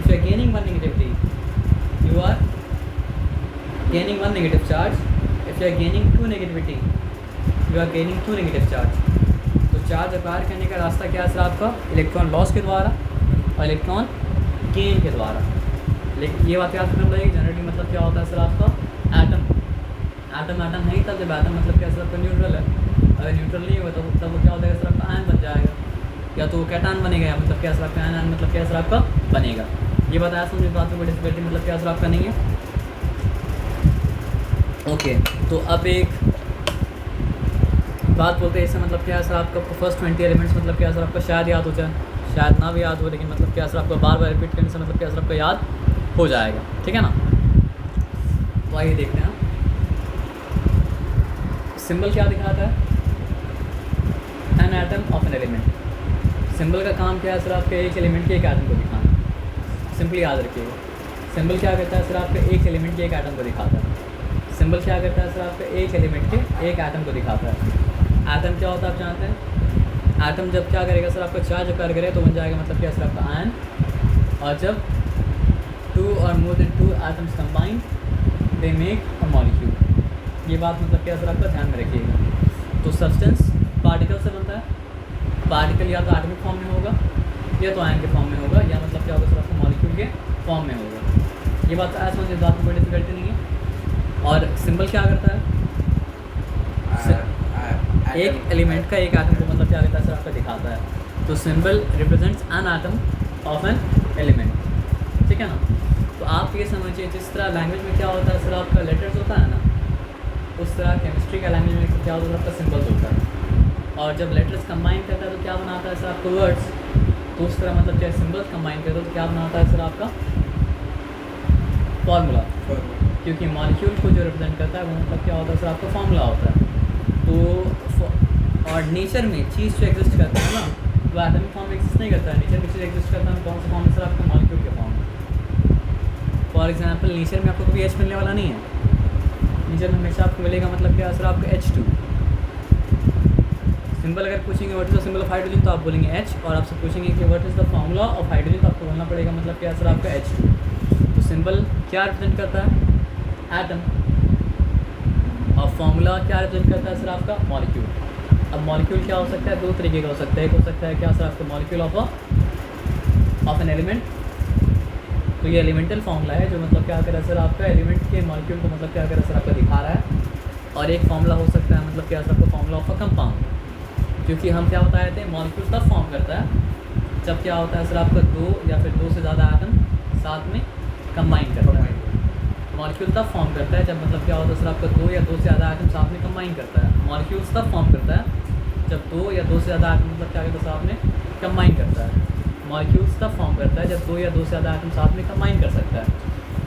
you are gaining 1 negativity, you are gaining 1 negative charge. If you are gaining 2 negativity, you are gaining 2 negative charge. तो चार्ज एक्वायर करने का रास्ता क्या है सर आपका, इलेक्ट्रॉन लॉस के द्वारा और इलेक्ट्रॉन गेन के द्वारा। लेकिन ये बात याद रखना पड़ेगी, जनरली मतलब क्या होता है सर आपका एटम एटम नहीं था, जब एटम मतलब क्या सर आपका न्यूट्रल है, अगर न्यूट्रल नहीं होगा तो तब वो क्या हो जाएगा सर आपका आयन बन जाएगा, या तो वो कैटायन बनेगा, या मतलब क्या सर आपका आयन मतलब क्या सर आपका बनेगा। ये बताया समझ, बात में कोई डिफिकल्टी मतलब क्या सर आपका नहीं है। ओके, तो अब एक बात बोलते हैं, इससे मतलब क्या है सर आपका फर्स्ट 20 एलिमेंट्स मतलब क्या सर आपका शायद याद हो जाए, शायद ना भी याद हो, लेकिन मतलब क्या सर आपका बार बार रिपीट करने से मतलब क्या सर आपका याद हो जाएगा, ठीक है ना। तो आइए देखते हैं सिंबल क्या दिखाता है, an atom of an element. Symbol का काम क्या है सर आपके एक एलिमेंट के एक एटम को दिखाना। सिंपली याद रखिएगा, सिंबल क्या करता है सर आपके एक एलिमेंट के एक एटम को दिखाता है। सिंबल क्या करता है सर आपके एक एलिमेंट के एक एटम को दिखाता है। एटम क्या होता है आप जानते हैं, एटम जब क्या करेगा सर आपका चार्ज एक्वायर करे तो बन जाएगा मतलब क्या सर आपका आयन, और जब 2 or more than 2 atoms combine they make a molecule। ये बात मतलब क्या सर आपका ध्यान में रखिएगा। तो सब्सटेंस पार्टिकल से बनता है, पार्टिकल या तो एटमिक फॉर्म में होगा या तो आयन के फॉर्म में होगा, या मतलब क्या होगा सर आपका मॉलिक्यूल के फॉर्म में होगा। ये बात आज समझ बात में कोई डिफिकल्टी नहीं है। और सिंबल क्या करता है, एक एलिमेंट का एक आइटम को मतलब क्या करता है सर आपका दिखाता है। तो symbol represents an item of an element, ठीक है ना। तो आप ये समझिए जिस तरह लैंग्वेज में क्या होता है सर आपका लेटर्स होता है ना, उस तरह केमिस्ट्री का लैंग्वेज में क्या होता है आपका सिंबल्स होता है। और जब लेटर्स कंबाइन करता है तो क्या बनाता है सर आपको वर्ड्स। तो उस तरह मतलब चाहे सिंबल्स कंबाइन करते हो तो क्या बनाता है सर आपका फार्मूला, क्योंकि मॉलिक्यूल को जो रिप्रेजेंट करता है वो मतलब क्या होता है सर आपका फार्मूला होता है। तो और नेचर में चीज़ जो एग्जिस्ट करता है ना वो एटॉमिक फॉर्म में एग्जिस्ट नहीं करता है। नेचर में चीज़ एग्जिस्ट करता है कौन सा फॉर्म है सर आपका मॉलिक्यूल के फॉर्म। फॉर एग्जांपल नेचर में आपको कभी एच मिलने वाला नहीं है। नेचर में हमेशा आपको मिलेगा मतलब क्या सर आपका H2। सिंबल अगर पूछेंगे what is the symbol of hydrogen तो आप बोलेंगे H, और आपसे पूछेंगे कि what is the formula of hydrogen तो आपको बोलना पड़ेगा मतलब क्या सर आपका H2। तो सिंबल क्या रिप्रेजेंट करता है, एटम, और फार्मूला क्या रिप्रेजेंट करता है सर आपका मॉलिक्यूल। अब मॉलिक्यूल क्या हो सकता है, दो तरीके का हो सकता है। एक हो सकता है क्या सर आपका मॉलिक्यूल ऑफ एन एलिमेंट, तो ये एलिमेंटल फार्मूला है जो मतलब क्या कर रहा है सर आपका एलिमेंट के मॉलिक्यूल को मतलब क्या कर रहा है सर आपका दिखा रहा है। और एक फार्मूला हो सकता है मतलब क्या सर आपका फार्मूला ऑफ अ कंपाउंड, क्योंकि हम क्या बताए थे मॉलिक्यूल तब फॉर्म करता है जब क्या होता है सर आपका दो या फिर दो से ज़्यादा आइटम साथ में कंबाइन करता है। मॉलिक्यूल तब फॉर्म करता है जब मतलब क्या होता है सर आपका दो या दो से ज़्यादा आइटम साथ में कंबाइन करता है। मॉलिक्यूल्स तब फॉर्म करता है जब दो या दो से ज़्यादा आइटम मतलब क्या करता है साथ में कंबाइन करता है। मॉलिक्यूल्स तब फॉर्म करता है जब दो या दो से ज़्यादा आइटम साथ में कंबाइन कर सकता है।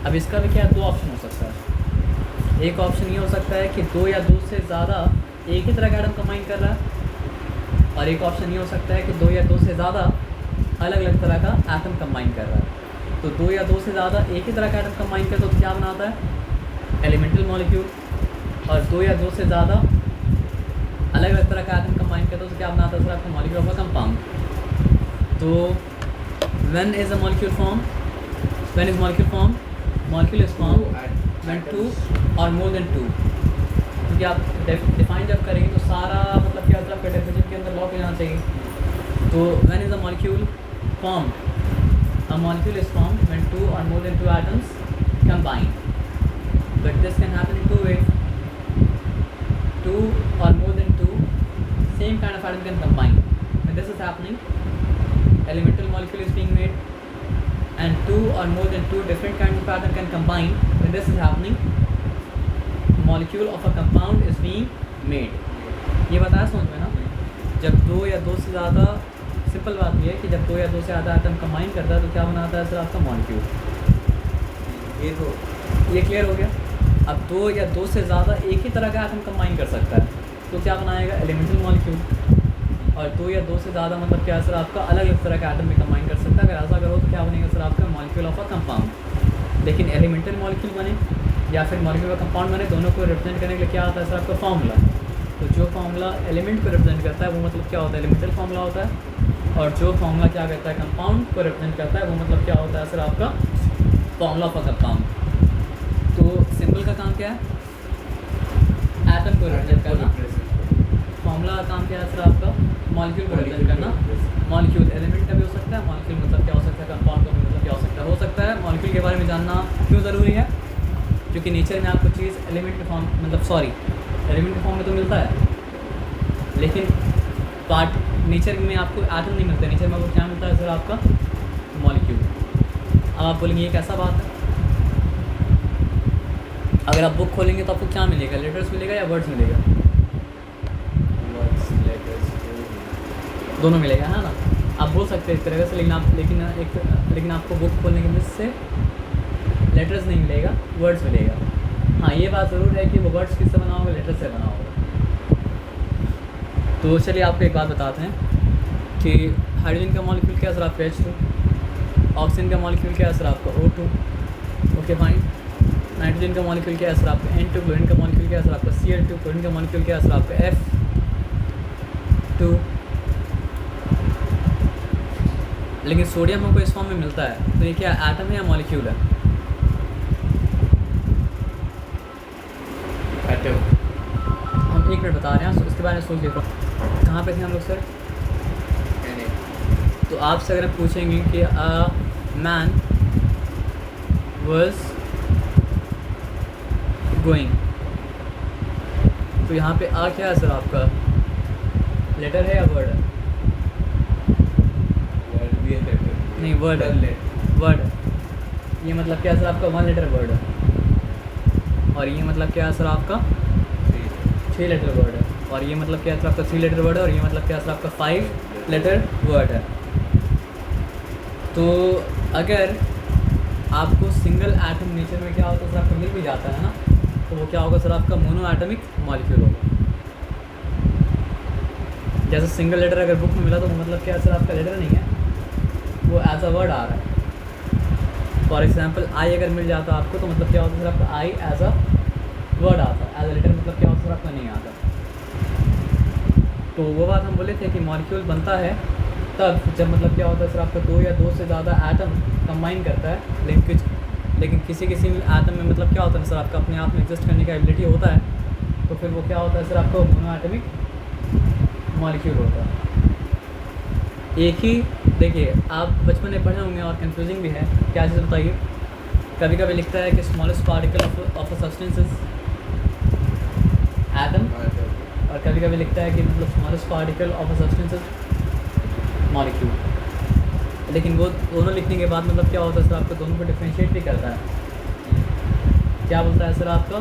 अब इसका भी क्या दो ऑप्शन हो सकता है। एक ऑप्शन ये हो सकता है कि दो या दो से ज़्यादा एक ही तरह का आइटम कंबाइन कर रहा है, और एक ऑप्शन ये हो सकता है कि दो या दो से ज़्यादा अलग अलग तरह का आइटम कंबाइन कर रहा है। तो दो या दो से ज़्यादा एक ही तरह का आइटम कंबाइन करते तो क्या बनाता है एलिमेंटल मॉलिक्यूल, और दो या दो से ज़्यादा अलग अलग तरह का आइटम कंबाइन करते तो क्या बनाता है सर आपका मॉलिक्यूल ऑफ अ कंपाउंड। तो when is a molecule form, when is molecule form, molecule is form when two or more then to. क्योंकि आप डिफाइन जब करेंगे तो सारा मतलब क्या होता है आपका डेफिनेशन के अंदर लॉक हो जाना चाहिए। तो when is a molecule form, a molecule is formed when two or more than two atoms combine, but this can happen in two ways. Two or more than two same kind of atom can combine. When this is happening, elemental molecule is being made, and two or more than two different kinds of atom can combine. When this is happening, molecule of a compound is being made. ये बताया समझ में ना, जब दो या दो से ज़्यादा, सिंपल बात ये है कि जब दो या दो से ज़्यादा आइटम कंबाइन करता है तो क्या बनाता है सर आपका मॉलिक्यूल। ये क्लियर हो गया। अब दो या दो से ज़्यादा एक ही तरह का आइटम कंबाइन कर सकता है तो क्या बनाएगा एलिमेंटल मॉलिक्यूल, और दो या दो से ज़्यादा मतलब क्या सर आपका अलग अलग तरह का आइटम में कंबाइन कर सकता है। अगर ऐसा करो तो क्या बनेगा सर आपका मॉलिक्यूल ऑफ अ कंपाउंड। लेकिन एलिमेंटल मॉलिक्यूल बने या फिर मॉलिक्यूल ऑफ कंपाउंड बने, दोनों को रिप्रेजेंट करने के लिए क्या आता है सर आपका फार्मूला। तो जो फार्मूला एलिमेंट को रिप्रेजेंट करता है वो मतलब क्या होता है एलिमेंटल फार्मूला होता है, और जो फार्मूला क्या करता है कंपाउंड को रिप्रेजेंट करता है वो मतलब क्या होता है सर आपका फार्मूला ऑफ अ कंपाउंड। तो सिंबल का काम क्या है, एटम को रिप्रेजेंट करना। फार्मूला का काम क्या है सर आपका मॉलिक्यूल को रिप्रेजेंट करना। मॉलिक्यूल एलिमेंट का भी हो सकता है, मॉलिक्यूल मतलब क्या हो सकता है कंपाउंड का भी मतलब क्या हो सकता है। मॉलिक्यूल के बारे में जानना क्यों ज़रूरी है, क्योंकि नेचर में आपको चीज़ एलिमेंट के फॉर्म एलिमेंट के फॉर्म में तो मिलता है, लेकिन पार्ट नेचर में आपको एटम नहीं मिलता। नेचर में आपको क्या मिलता है सर आपका मॉलिक्यूल। अब आप बोलेंगे ये कैसा बात है, अगर आप बुक खोलेंगे तो आपको क्या मिलेगा, लेटर्स मिलेगा या वर्ड्स मिलेगा, दोनों मिलेगा है ना। आप बोल सकते हैं इस तरह से, लेकिन आपको बुक खोलने के मिस से लेटर्स नहीं मिलेगा, वर्ड्स मिलेगा। हाँ ये बात ज़रूर है कि वो वर्ड्स किससे बना होगा, लेटर्स से बना होगा। तो चलिए आपको एक बात बताते हैं कि हाइड्रोजन का मॉलिक्यूल क्या है सर आपका H2, ऑक्सीजन का मॉलिक्यूल क्या है सर आपका O2, ओके फाइन। नाइट्रोजन का मॉलिक्यूल क्या है सर आपका N2, क्लोरीन का मॉलिक्यूल क्या है सर आपका Cl2, क्लोरीन का मॉलिक्यूल क्या है सर आपका F2। लेकिन सोडियम हमको इस फॉर्म में मिलता है, तो ये क्या एटम है या मॉलिक्यूल है, एटम। हम 1 मिनट बता रहे हैं, उसके बारे में सोच लेते हैं। कहाँ पे थे हम लोग सर, तो आपसे अगर पूछेंगे कि मैन वाज गोइंग। तो यहाँ पे आ क्या है सर आपका, लेटर है या वर्ड है? वर्ड भी है, लेटर नहीं, वर्ड है, वर्ड है। ये मतलब क्या है सर आपका 1 लेटर वर्ड है। और ये मतलब क्या है सर आपका 3 लेटर वर्ड है। और ये मतलब क्या है सर आपका 3 लेटर वर्ड है। और ये मतलब क्या है सर आपका 5 लेटर वर्ड है। तो अगर आपको सिंगल एटम नेचर में क्या होता है सर आपको मिल भी जाता है ना, तो वो क्या होगा सर आपका मोनो एटमिक मॉलिक्यूल होगा। जैसे सिंगल लेटर अगर बुक में मिला तो वो मतलब क्या है सर आपका लेटर नहीं है, वो एज अ वर्ड आ रहा है। फॉर एग्जाम्पल आई अगर मिल जाता आपको तो मतलब क्या होता है सर आपका आई एज अ वर्ड आता, एज अ लेटर मतलब क्या होता है सर आपका नहीं आता। तो वो बात हम बोले थे कि मॉलिक्यूल बनता है तब जब मतलब क्या होता है सर आपका 2 या 2 से ज़्यादा एटम कंबाइन करता है लेकिन किसी एटम में मतलब क्या होता है सर आपका अपने आप में एग्जिस्ट करने का एबिलिटी होता है, तो फिर वो क्या होता है सर आपका मोनो एटमिक मॉलिक्यूल होता है। एक ही देखिए आप बचपन में पढ़े होंगे और कंफ्यूजिंग भी है, क्या चीज़ बताइए। कभी कभी लिखता है कि smallest particle of a substance is atom, और कभी कभी लिखता है कि मतलब smallest particle of a substance is molecule. लेकिन वो दोनों लिखने के बाद मतलब क्या होता है सर आपको दोनों को डिफ्रेंशिएट भी करता है। क्या बोलता है सर आपका,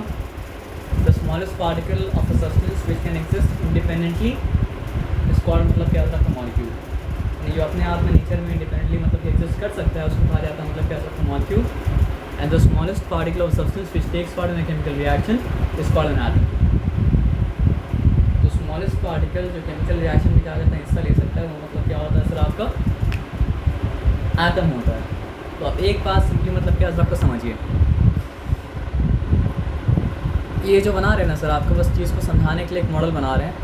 the smallest particle of a substance which can exist independently is called मतलब क्या होता है आपका मॉलिक्यूल। जो अपने आप में नेचर में इंडिपेंडेंटली मतलब एग्जिस्ट कर सकता है उसको कहा जाता है मतलब क्या होता है molecule. And the smallest particle of substance which takes part in a chemical reaction is called an atom. तो स्मॉलेस्ट पार्टिकल जो केमिकल रिएक्शन में क्या जाता है हिस्सा ले सकता है वो मतलब क्या होता है सर आपका एटम होता है। तो अब एक बात सिंपली मतलब क्या आपको समझिए, ये जो बना रहे हैं ना सर आपको बस चीज़ को समझाने के लिए एक मॉडल बना रहे हैं,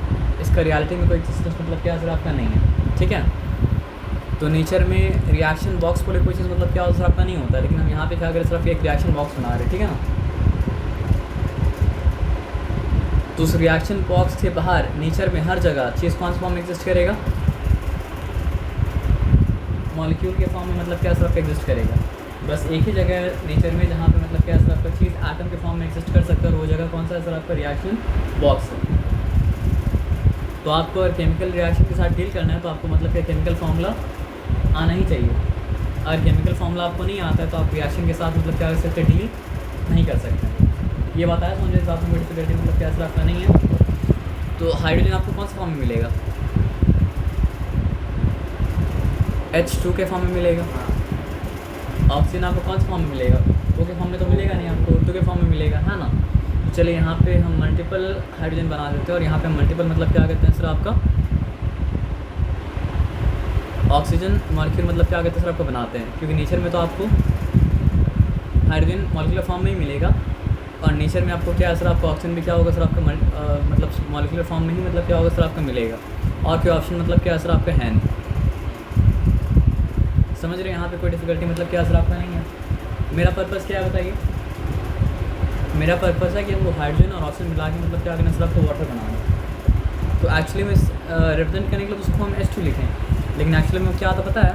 इसका रियलिटी में कोई एग्जिस्टेंस मतलब क्या सर आपका नहीं है, ठीक है। तो नेचर में रिएक्शन बॉक्स बोले कोई चीज़ मतलब क्या सर आपका नहीं होता है, लेकिन हम यहाँ पे क्या करें सिर्फ एक रिएक्शन बॉक्स बना रहे हैं, ठीक है ना। तो उस रिएक्शन बॉक्स के बाहर नेचर में हर जगह चीज़ कौन सा फॉर्म में एग्जिस्ट करेगा, मॉलिक्यूल के फॉर्म में मतलब क्या सर आपका एग्जिस्ट करेगा। बस एक ही जगह नेचर में जहाँ पे मतलब क्या सर आपका चीज़ एटम के फॉर्म में एग्जिस्ट कर सकता है, और वो जगह कौन सा है सर आपका रिएक्शन बॉक्स है। तो आपको अगर केमिकल रिएक्शन के साथ डील करना है तो आपको मतलब क्या केमिकल फार्मूला आना ही चाहिए। अगर केमिकल फार्मूला आपको नहीं आता है तो आप रिएक्शन के साथ मतलब क्या कर सकते डील नहीं कर सकते। ये बताया समझे हिसाब से डिफिकल्टी मतलब क्या सर आपका नहीं है। तो हाइड्रोजन आपको कौन सा फॉर्म में मिलेगा, H2 के फॉर्म में मिलेगा। ऑक्सीजन आपको कौन सा फॉर्म में मिलेगा, O के फॉर्म में तो मिलेगा नहीं, आपको O2 के फॉर्म में मिलेगा, है ना। तो चलिए यहाँ पे हम मल्टीपल हाइड्रोजन बना देते हैं, और यहाँ पे मल्टीपल मतलब क्या कहते हैं सर आपका ऑक्सीजन मॉलिक्यूल मतलब क्या कहते हैं सर आपको बनाते हैं, क्योंकि नेचर में तो आपको हाइड्रोजन मॉलिक्यूलर फॉर्म में ही मिलेगा, और नेचर में आपको क्या है सर आपको ऑक्सीजन भी क्या होगा सर आपका मतलब मॉलिक्यूलर फॉर्म में ही मतलब क्या होगा सर आपका मिलेगा, और कोई ऑप्शन मतलब क्या है सर आपका है नहीं। समझ रहे हैं, यहाँ पे कोई डिफिकल्टी मतलब क्या सर आपका नहीं है। मेरा पर्पज़ क्या है बताइए, मेरा पर्पज़ है कि हमको हाइड्रोजन और ऑक्सीजन मिला के मतलब क्या करना सर आपको वाटर बनाना। तो एक्चुअली में रिप्रेजेंट करने के लिए उसको हम H2 लिखें, लेकिन एक्चुअली में क्या था पता है,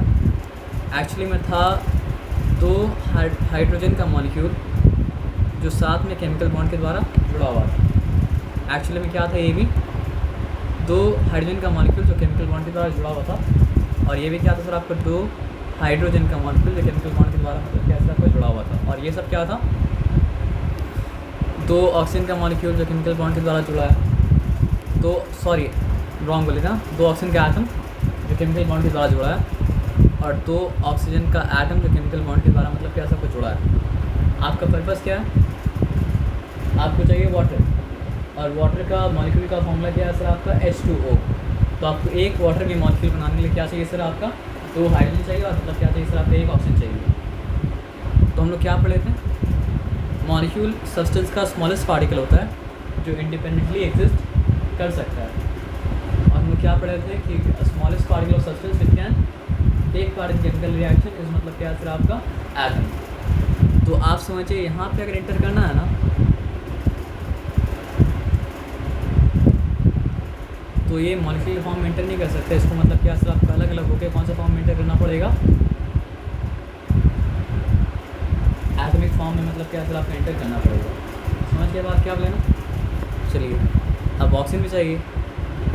एक्चुअली में था 2 हाइड्रोजन का मॉलिक्यूल जो साथ में केमिकल बॉन्ड के द्वारा जुड़ा हुआ था। एक्चुअली में क्या था, ये भी 2 हाइड्रोजन का मॉलिक्यूल जो केमिकल बॉन्ड के द्वारा जुड़ा हुआ था, और ये भी क्या था सर आपका 2 हाइड्रोजन का मॉलिक्यूल जो केमिकल बॉन्ड के द्वारा मतलब क्या सर आपका जुड़ा हुआ था। और ये सब क्या था, 2 ऑक्सीजन का मॉलिक्यूल जो केमिकल बॉन्ड के द्वारा जुड़ा है, 2 सॉरी रॉन्ग बोले था, 2 ऑक्सीजन का एटम जो केमिकल बॉन्ड के द्वारा जुड़ा है, और 2 ऑक्सीजन का एटम जो केमिकल बॉन्ड के द्वारा मतलब क्या सबको जुड़ा है। आपका पर्पज़ क्या है, आपको चाहिए वाटर, और वाटर का मॉलिक्यूल का फॉर्मूला क्या है सर आपका H2O। तो आपको एक वाटर की मॉलिक्यूल बनाने के लिए क्या चाहिए सर आपका 2 हाइड्रोजन चाहिए, और मतलब क्या चाहिए सर आपका 1 ऑक्सीजन चाहिए। तो हम लोग क्या पढ़े थे, मॉलिक्यूल सब्सटेंस का स्मॉलेस्ट पार्टिकल होता है जो इंडिपेंडेंटली एग्जिस्ट कर सकता है। और हम लोग क्या पढ़े थे कि smallest particle of substance which can take part in chemical reaction is मतलब क्या है सर आपका एटम। तो आप समझिए यहाँ पे अगर एंटर करना है ना, तो ये मॉलिक्यूलर फॉर्म में एंटर नहीं कर सकते, इसको मतलब क्या सर आपको अलग अलग होकर कौन सा फॉर्म में एंटर करना पड़ेगा, एटॉमिक फॉर्म में मतलब क्या सर आपको एंटर करना पड़ेगा। समझ गए बात क्या आप लेना। चलिए अब ऑक्सीजन भी चाहिए,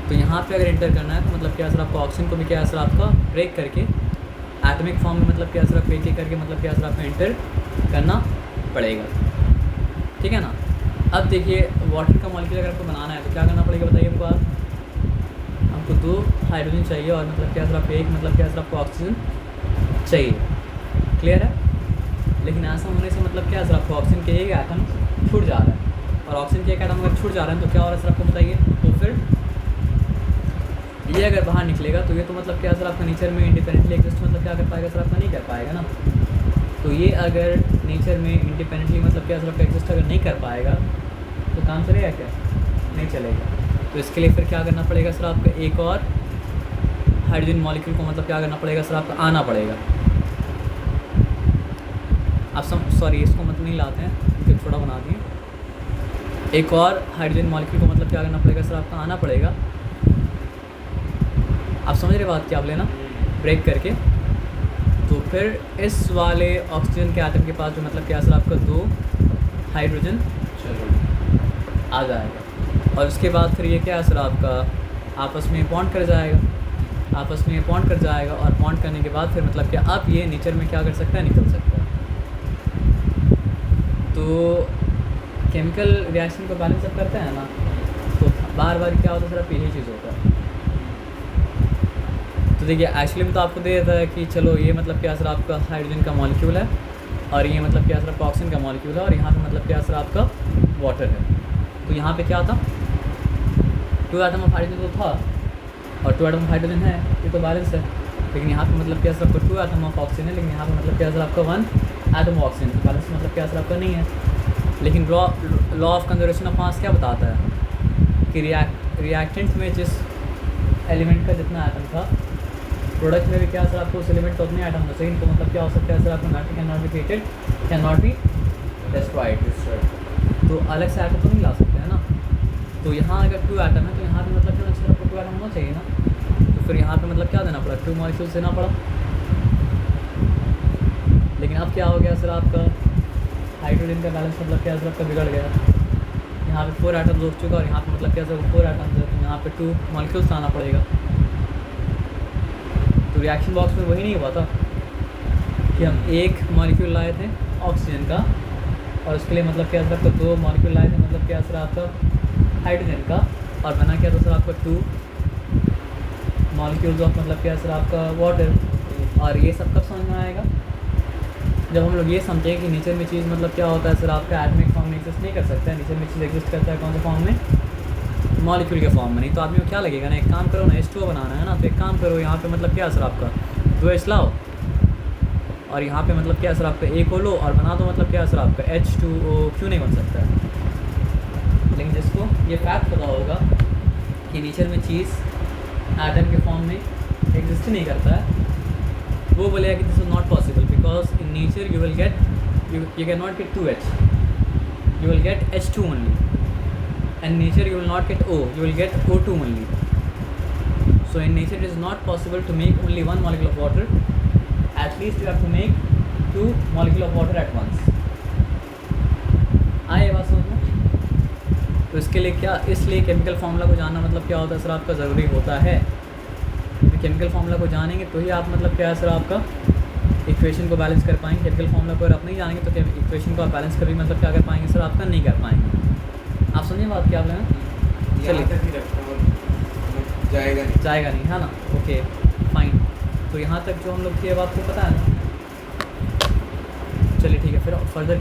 तो यहाँ पे अगर एंटर करना है तो मतलब क्या सर आपको ऑक्सीजन को भी क्या सर आपका ब्रेक करके एटॉमिक फॉर्म में मतलब क्या सर आपको एक करके मतलब क्या सर आपको एंटर करना पड़ेगा, ठीक है ना। अब देखिए वाटर का मॉलिक्यूल अगर आपको बनाना है तो क्या करना पड़ेगा बताइए हमको। आप हमको 2 हाइड्रोजन चाहिए और मतलब क्या सर आपको एक मतलब क्या सर आपको ऑक्सीजन चाहिए, क्लियर है। लेकिन ऐसा होने से मतलब क्या सर आपको ऑक्सीजन के एक एटम छूट जा रहा है, और ऑक्सीजन के एक एटम अगर छूट जा रहा है तो क्या हो रहा है सर आपको बताइए। तो फिर ये अगर बाहर निकलेगा तो ये तो मतलब क्या सर आपका नेचर में इंडिपेंडेंटली एग्जिस्ट मतलब क्या कर पाएगा सर आपका, नहीं कर पाएगा ना। तो ये अगर नेचर में इंडिपेंडेंटली मतलब क्या सर आपका एग्जिस्ट अगर नहीं कर पाएगा तो काम चलेगा क्या, नहीं चलेगा। तो इसके लिए फिर क्या करना पड़ेगा सर आपको, एक और हाइड्रोजन मॉलिक्यूल को मतलब क्या करना पड़ेगा सर आपको, आना पड़ेगा। आप सॉरी इसको मतलब नहीं लाते हैं, फिर थोड़ा बना दिए। एक और हाइड्रोजन मॉलिक्यूल को मतलब क्या करना पड़ेगा सर आपका, आना पड़ेगा। आप समझ रहे बात क्या आप लेना, ब्रेक करके। तो फिर इस वाले ऑक्सीजन के एटम के पास जो मतलब क्या सर आपका 2 हाइड्रोजन आ जाएगा, और उसके बाद फिर ये क्या है सर आपका आपस में बॉन्ड कर जाएगा, आपस में बॉन्ड कर जाएगा, और बॉन्ड करने के बाद फिर मतलब क्या अब ये नेचर में क्या कर सकता है, निकल सकता है। तो केमिकल रिएक्शन को बैलेंस अप करते हैं ना, तो बार बार क्या होता है सर यही चीज़ होता है। तो देखिए एक्चुअली में तो आपको दे देता है कि चलो ये मतलब क्या सर आपका हाइड्रोजन का मॉलिक्यूल है, और ये मतलब क्या सर आपका ऑक्सीजन का मॉलिक्यूल है, और यहाँ पे मतलब क्या सर आपका वाटर है। तो यहाँ पे क्या था 2 एटम ऑफ हाइड्रोजन तो था, और 2 एटम ऑफ हाइड्रोजन है, ये तो बैलेंस है। लेकिन यहाँ पे मतलब क्या सर आपका 2 एटम ऑफ ऑक्सीजन है, लेकिन यहाँ पे मतलब क्या सर आपका 1 एटम ऑफ ऑक्सीजन, तो बैलेंस मतलब क्या सर आपका नहीं है। लेकिन law of conservation of mass क्या बताता है कि रिएक्टेंट में जिस एलिमेंट का जितना एटम था, प्रोडक्ट में भी क्या सर आपको उस एलिमेंट का उतने एटम होना चाहिए। तो मतलब क्या हो सकता है सर आपका matter can not be created, can not be destroyed. तो अलग से एटम तो नहीं ला सकते हैं ना। तो यहाँ अगर 2 एटम है तो यहाँ पे मतलब क्या सर आपको 2 एटम होना चाहिए ना। तो फिर यहाँ पे मतलब क्या देना पड़ा, 2 मॉलिक्यूल्स देना पड़ा। लेकिन अब क्या हो गया सर आपका हाइड्रोजन का बैलेंस मतलब क्या सर आपका बिगड़ गया। यहाँ पे 4 एटम्स हो चुका, और यहाँ पे मतलब क्या सर 4 एटम्स है, तो यहाँ पे 2 मॉलिक्यूल्स आना पड़ेगा। तो रिएक्शन बॉक्स में वही नहीं हुआ था कि हम एक मॉलिक्यूल लाए थे ऑक्सीजन का, और उसके लिए मतलब क्या सर आपका 2 मॉलिक्यूल लाए थे मतलब क्या सर आपका हाइड्रोजन का, और बना क्या था सर आपका 2 मॉलिक्यूल्स ऑफ मतलब क्या सर आपका वाटर। और ये सब कब समझ में आएगा, जब हम लोग ये समझें कि नेचर में चीज़ मतलब क्या होता है सर आपका एटॉमिक फॉर्म में एग्जिस्ट नहीं कर सकता है। नेचर में चीज़ एग्जिस्ट करता है कौन से फॉर्म में, मॉलिक्यूल के फॉर्म में। नहीं तो आदमी को क्या लगेगा ना, एक काम करो ना H2O बनाना है ना, तो एक काम करो यहाँ पे मतलब क्या सर आपका 2 H लाओ, और यहाँ पे मतलब क्या सर आपका एक हो लो और बना दो मतलब क्या सर आपका H2O। क्यों नहीं बन सकता है। लेकिन जिसको ये फैक्ट पता होगा कि नेचर में चीज़ एटम के फॉर्म में एग्जिस्ट नहीं करता है, वो बोलेगा कि this is not possible, because in nature you will get you can not gate 2H, you will get H2 only, and nature you will not get O, you will get O2 only. So in nature it is not possible to make only 1 molecule of water, at least you have to make 2 molecule of water at once. आए बात समझ में। तो इसके लिए क्या, इसलिए केमिकल फार्मूला को जानना मतलब क्या होता है सर आपका ज़रूरी होता है। केमिकल फार्मूला को जानेंगे तो ही आप मतलब क्या है सर आपका इक्वेशन को बैलेंस कर पाएंगे। केमिकल फार्मूला को अगर आप नहीं जानेंगे तो इक्वेशन को आप बैलेंस कर भी मतलब क्या कर पाएंगे सर आपका, नहीं कर पाएंगे। आप समझिए बात क्या आप लेना, चलिए जाएगा नहीं है ना, ओके फाइन। तो यहाँ तक जो हम लोग की अब आपको पता है ना, चलिए ठीक है। फिर फर्दर क्या